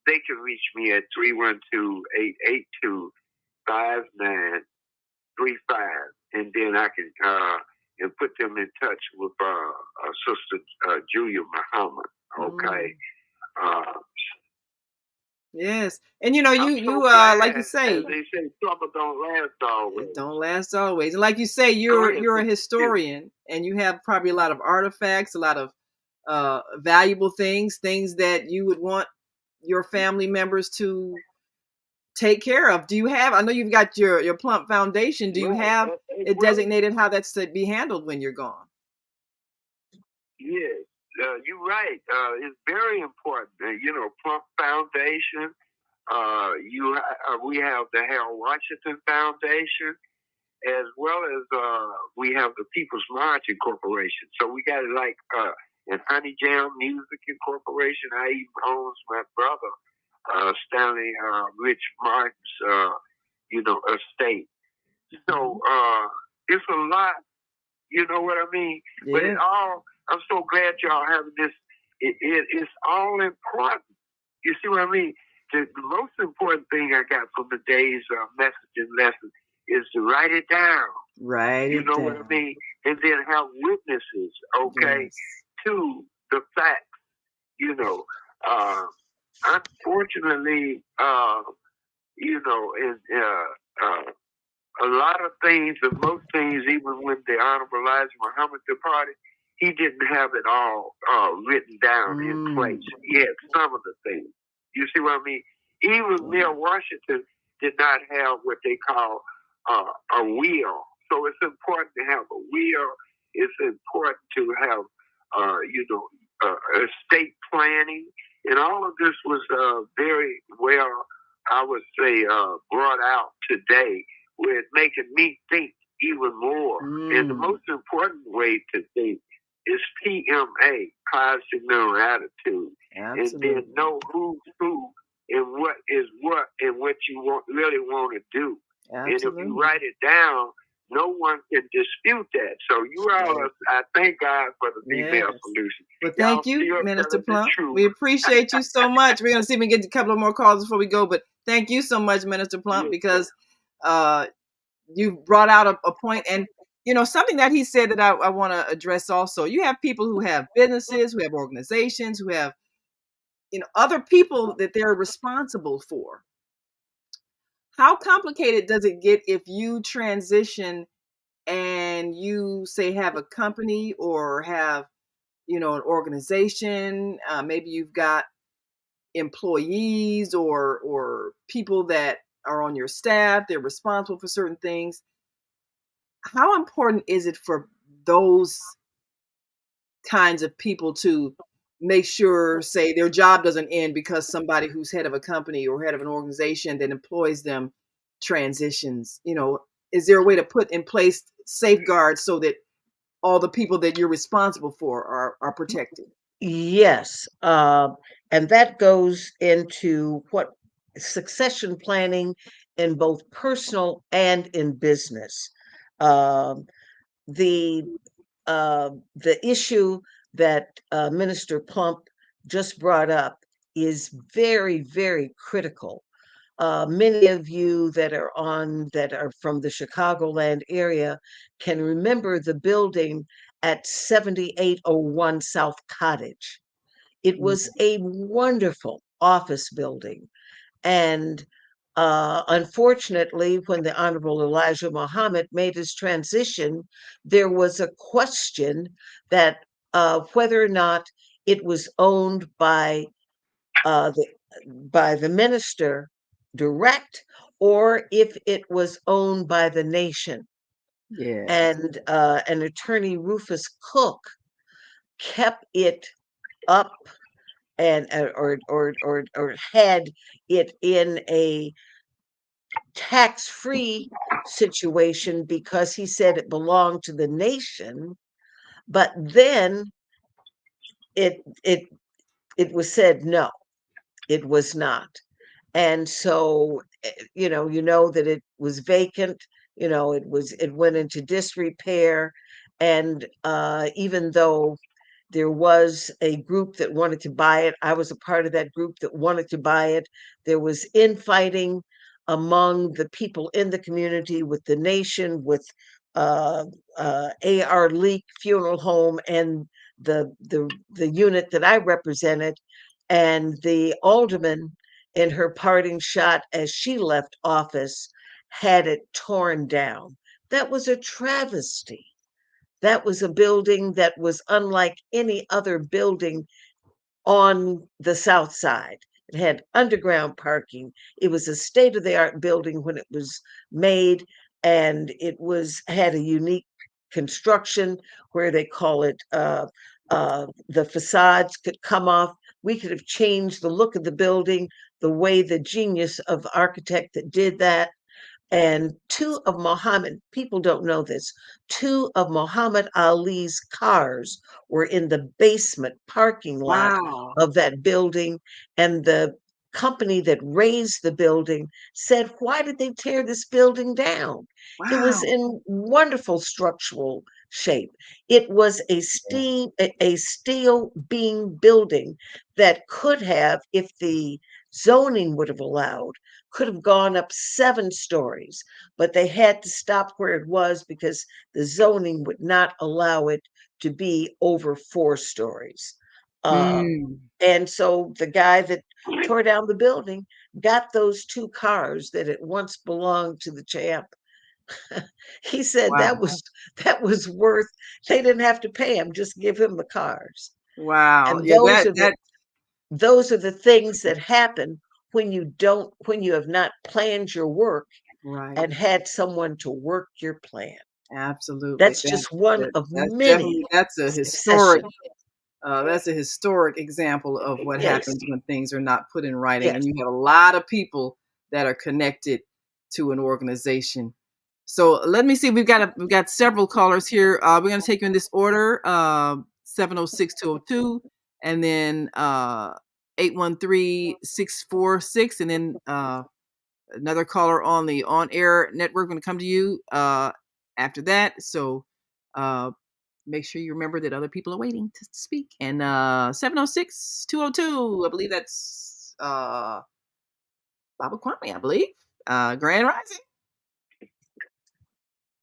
they can reach me at 312-882-5935, and then I can and put them in touch with Sister Julia Muhammad. Okay. Yes, and you know, you glad, like you say, as they say, trouble don't last always. It don't last always. And like you say, you're a historian, and you have probably a lot of artifacts, a lot of valuable things that you would want your family members to take care of. Do you have? I know you've got your Plump Foundation. Do you have it designated how that's to be handled when you're gone? Yes, you're right. It's very important. You know, Plump Foundation. We have the Harold Washington Foundation, as well as we have the People's Marching Corporation. So we got it like and Honey Jam Music Incorporation. I even owns my brother Stanley Rich Martin's you know, estate. So it's a lot. You know what I mean? Yeah. But it all. I'm so glad y'all having this. It's all important. You see what I mean? The most important thing I got from the day's message and lesson is to write it down. Right. You know what I mean? and then have witnesses, okay, to the facts. You know, unfortunately, you know, a lot of things, and most things, even when the Honorable Elijah Muhammad departed, he didn't have it all written down in place. He had some of the things. You see what I mean? Even Mayor Washington did not have what they call a will. So it's important to have a will. It's important to have, you know, estate planning. And all of this was very well, I would say, brought out today, with making me think even more. And the most important way to think is PMA, positive mental attitude. Absolutely. And then know who's who and what is what and what you really want to do. Absolutely. And if you write it down, no one can dispute that. So you all, I thank God for the female solution. Well, thank you, Minister Plump. We appreciate you so much. We're going to see if we can get a couple of more calls before we go, but thank you so much, Minister Plump, because you brought out a point, and you know, something that he said that I want to address also. You have people who have businesses, who have organizations, who have, you know, other people that they're responsible for. How complicated does it get if you transition and you say have a company or have, you know, an organization? Maybe you've got employees or people that are on your staff. They're responsible for certain things. How important is it for those kinds of people to make sure, say, their job doesn't end because somebody who's head of a company or head of an organization that employs them transitions? You know, is there a way to put in place safeguards so that all the people that you're responsible for are protected? Yes. And that goes into what succession planning in both personal and in business. Um, the issue that Minister Plump just brought up is very, very critical. Many of you that are from the Chicagoland area can remember the building at 7801 South Cottage. It was a wonderful office building. And unfortunately, when the Honorable Elijah Muhammad made his transition, there was a question that whether or not it was owned by the minister direct, or if it was owned by the nation. Yeah. And an attorney, Rufus Cook, kept it up and or had it in a tax-free situation because he said it belonged to the nation. But then it was said no, it was not. And so you know that it was vacant. You know, it went into disrepair. And even though there was a group that wanted to buy it, I was a part of that group that wanted to buy it. There was infighting among the people in the community, with the nation, with A.R. Leak Funeral Home, and the unit that I represented. And the alderman, in her parting shot as she left office, had it torn down. That was a travesty. That was a building that was unlike any other building on the South Side. It had underground parking. It was a state-of-the-art building when it was made, and it had a unique construction where they call it the facades could come off. We could have changed the look of the building, the way the genius of the architect that did that. And people don't know this, two of Muhammad Ali's cars were in the basement parking lot Wow. of that building. And the company that raised the building said, why did they tear this building down? Wow. It was in wonderful structural shape. It was a steel beam building that could have, if the zoning would have allowed, could have gone up 7 stories, but they had to stop where it was because the zoning would not allow it to be over 4 stories. Mm. And so the guy that tore down the building got those 2 cars that had once belonged to the champ. He said Wow. that was worth, they didn't have to pay him, just give him the cars. Wow. And Yeah, that those are the things that happen when you have not planned your work right. and had someone to work your plan. Absolutely. That's just one of That's many definitely that's a historic succession. that's a historic example of what Yes, happens when things are not put in writing, and yes. you have a lot of people that are connected to an organization. So let me see. We've got several callers here. We're going to take you in this order: 706-202, and then 813-646, and then another caller on the on-air network going to come to you after that. So make sure you remember that other people are waiting to speak. And 706-202, I believe that's Baba Kwame, I believe. Grand Rising.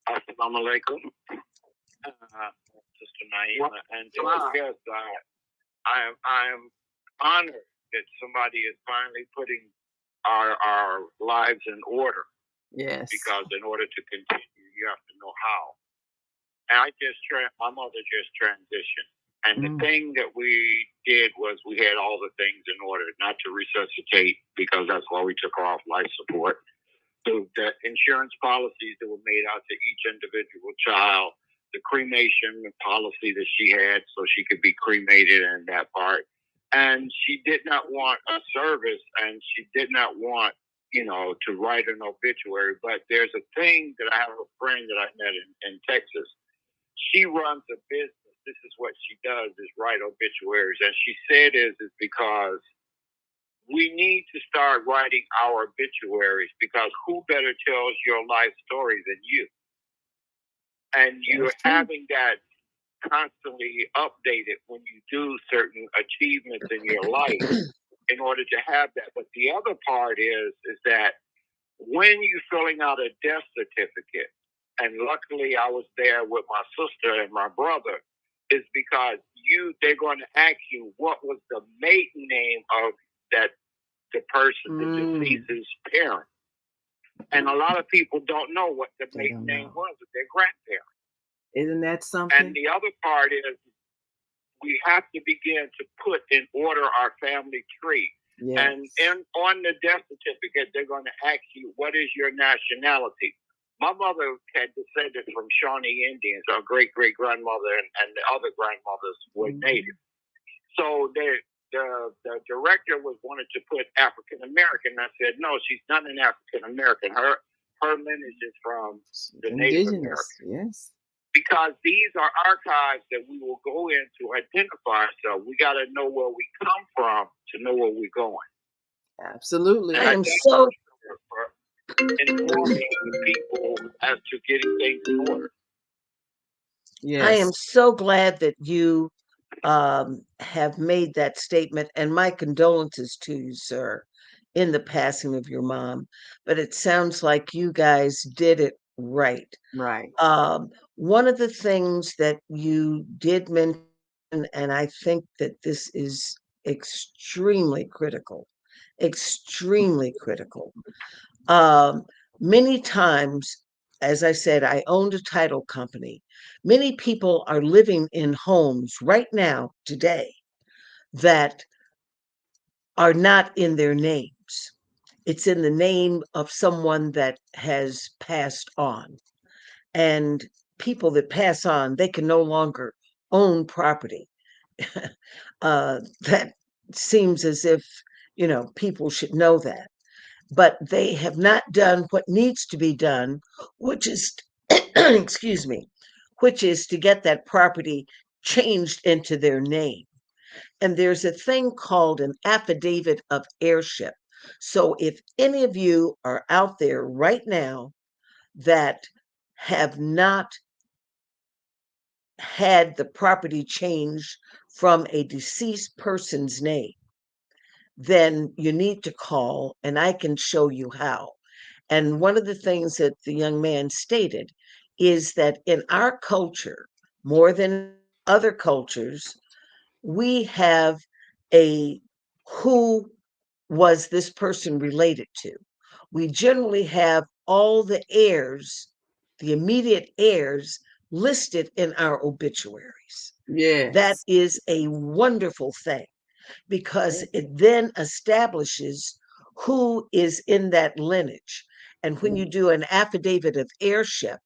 Assalamu alaikum, Sister Naima, and yes, I am honored that somebody is finally putting our lives in order. Yes. Because in order to continue, you have to know how. And my mother just transitioned, and the thing that we did was we had all the things in order, not to resuscitate because that's why we took her off life support. So the insurance policies that were made out to each individual child, the cremation policy that she had so she could be cremated in that part. And she did not want a service, and she did not want, to write an obituary. But there's a thing that I have a friend that I met in Texas. She runs a business. This is what she does, is write obituaries. And she said is because we need to start writing our obituaries, because who better tells your life story than you? And you're having that constantly updated when you do certain achievements in your life in order to have that. But the other part is that when you're filling out a death certificate, and luckily I was there with my sister and my brother, is because they're going to ask you what was the maiden name of the person, the deceased's parent. And a lot of people don't know what the maiden name was of their grandparent. Isn't that something? And the other part is we have to begin to put in order our family tree. Yes. And on the death certificate, they're going to ask you, what is your nationality? My mother had descended from Shawnee Indians, our great-great-grandmother, and the other grandmothers were Native. So the director wanted to put African American. I said, no, she's not an African American. Her lineage is from the Native American. Yes. Because these are archives that we will go in to identify ourselves. We got to know where we come from to know where we're going. Absolutely. I am so informing people as to getting things in order. Yes. I am so glad that you have made that statement, and my condolences to you, sir, in the passing of your mom. But it sounds like you guys did it right. Right. One of the things that you did mention, and I think that this is extremely critical, many times, as I said, I owned a title company. Many people are living in homes right now, today, that are not in their names. It's in the name of someone that has passed on. And people that pass on, they can no longer own property. That seems as if, people should know that. But they have not done what needs to be done, which is, excuse me, which is to get that property changed into their name. And there's a thing called an affidavit of heirship. So if any of you are out there right now that have not had the property changed from a deceased person's name, then you need to call and I can show you how. And one of the things that the young man stated is that in our culture, more than other cultures, we have a who was this person related to. We generally have all the heirs, the immediate heirs, listed in our obituaries. That Yes. is a wonderful thing because it then establishes who is in that lineage. And when you do an affidavit of heirship,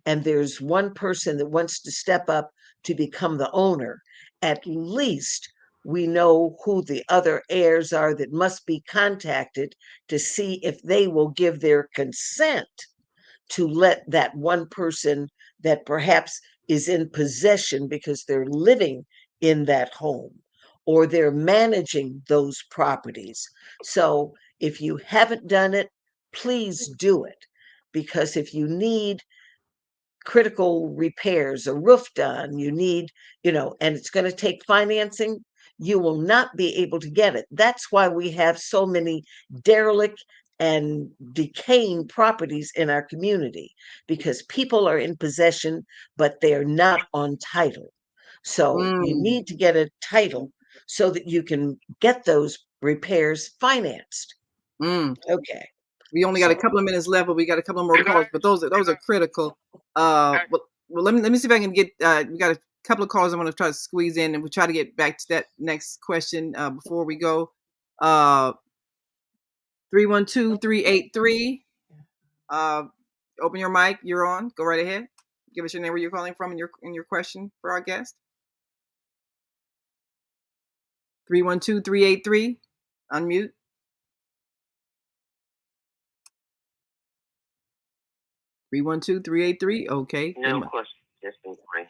and there's one person that wants to step up to become the owner, at least we know who the other heirs are that must be contacted to see if they will give their consent to let that one person that perhaps is in possession because they're living in that home or they're managing those properties. So if you haven't done it, please do it. Because if you need critical repairs, a roof done, you need, and it's going to take financing, you will not be able to get it. That's why we have so many derelict and decaying properties in our community because people are in possession, but they're not on title. So you need to get a title so that you can get those repairs financed. Okay. We only got a couple of minutes left, but we got a couple of more calls. But those are critical. Well, let me see if I can get. We got a couple of calls I want to try to squeeze in, and we'll try to get back to that next question before we go. 312-383. Open your mic. You're on. Go right ahead. Give us your name, where you're calling from, and your question for our guest. 312-383. Unmute. 312-383. Okay. No question. Just been great.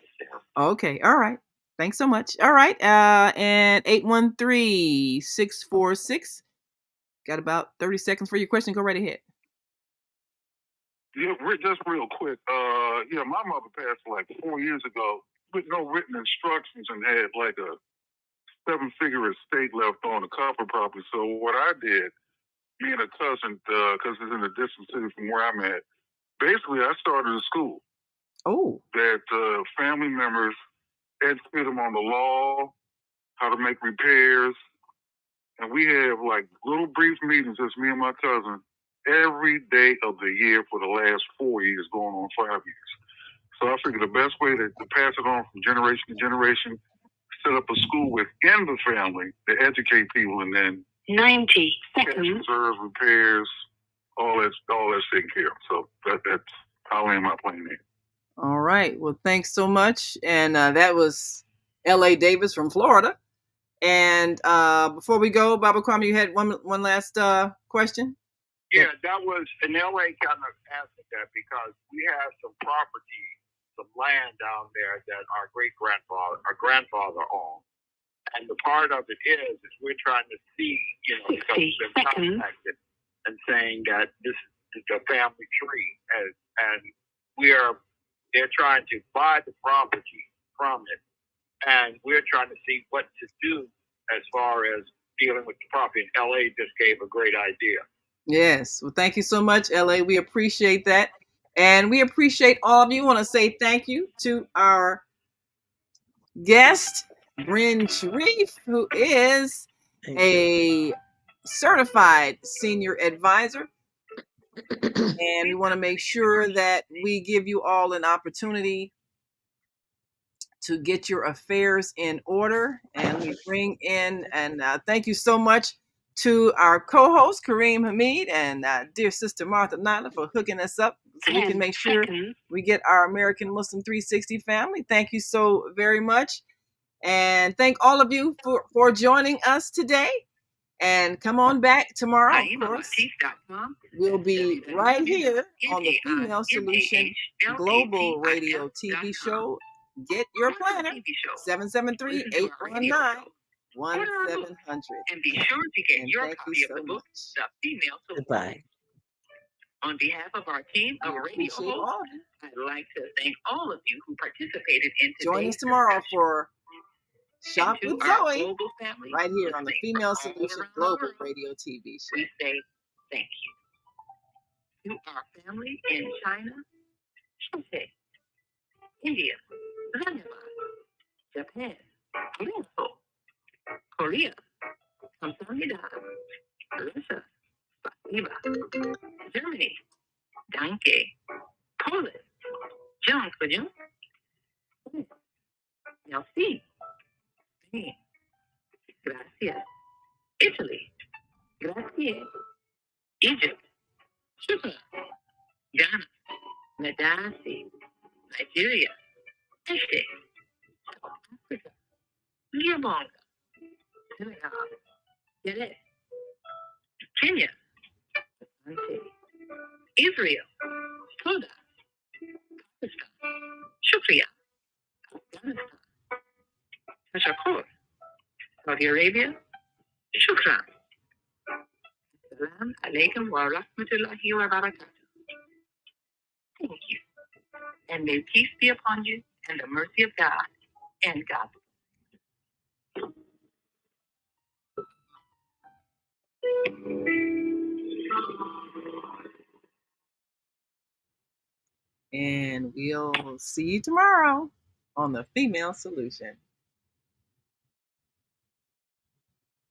Okay. All right. Thanks so much. All right. And 813-646. Got about 30 seconds for your question. Go right ahead. Yeah, just real quick. My mother passed like 4 years ago with no written instructions and had like a 7-figure estate left on a couple property. So what I did, me and a cousin, because it's in a distant city from where I'm at, basically I started a school. Oh. That family members educate them on the law, how to make repairs. And we have like little brief meetings, just me and my cousin, every day of the year for the last 4 years, going on 5 years. So I figured the best way to pass it on from generation to generation, set up a school within the family to educate people, and then 90 seconds. Reserves, repairs, all that's taken care of. So that's how I am my plane there. All right. Well, thanks so much. And that was L.A. Davis from Florida. And before we go, Baba Kwame, you had one last question? Yeah, that was in LA kind of asking that because we have some property, some land down there that our grandfather owned. And the part of it is we're trying to see, because we've been contacted and saying that this is a family tree. And they're trying to buy the property from it. And we're trying to see what to do as far as dealing with the property. And LA just gave a great idea. Yes. Well, thank you so much, LA. We appreciate that. And we appreciate all of you. I want to say thank you to our guest, Brenda Sheriff, who is a certified senior advisor. And we want to make sure that we give you all an opportunity to get your affairs in order. And we bring in, and thank you so much to our co-host, Kareem Hamid, and dear sister Martha Nyla for hooking us up so we can make sure we get our American Muslim 360 family. Thank you so very much. And thank all of you for joining us today. And come on back tomorrow, of course. We'll be right here on the Female Solution Global Radio TV show. Get your planner, 773-819-1700. And be sure to get your copy of the book, The Female Solution. Goodbye. On behalf of our team of radio hosts, I'd like to thank all of you who participated in today's Join us tomorrow for Shop And to with our Zoe global family, right here on the listening Female from all Solution around the Global world, Radio TV show. we say thank you. To our family in China, Shosei, India, Zanzibar, Japan, Mexico, Korea, Kamsahamnida, Russia, Spasiba, Germany, Danke, Poland, Dziękuję, Merci, Spain, Gracias, Italy, Gracias, Egypt, Shukra, Ghana, Nadasi, Nigeria, Eshe, South Africa, Gabon, Senegal, Yere, Kenya, Asante, Israel, Toda, Pakistan, Shukriya, Afghanistan, Tashakkur, Saudi Arabia, Shukran. Salam alaikum wa rahmatullahi wa barakatuh. Thank you. And may peace be upon you and the mercy of God and God. And we'll see you tomorrow on the Female Solution.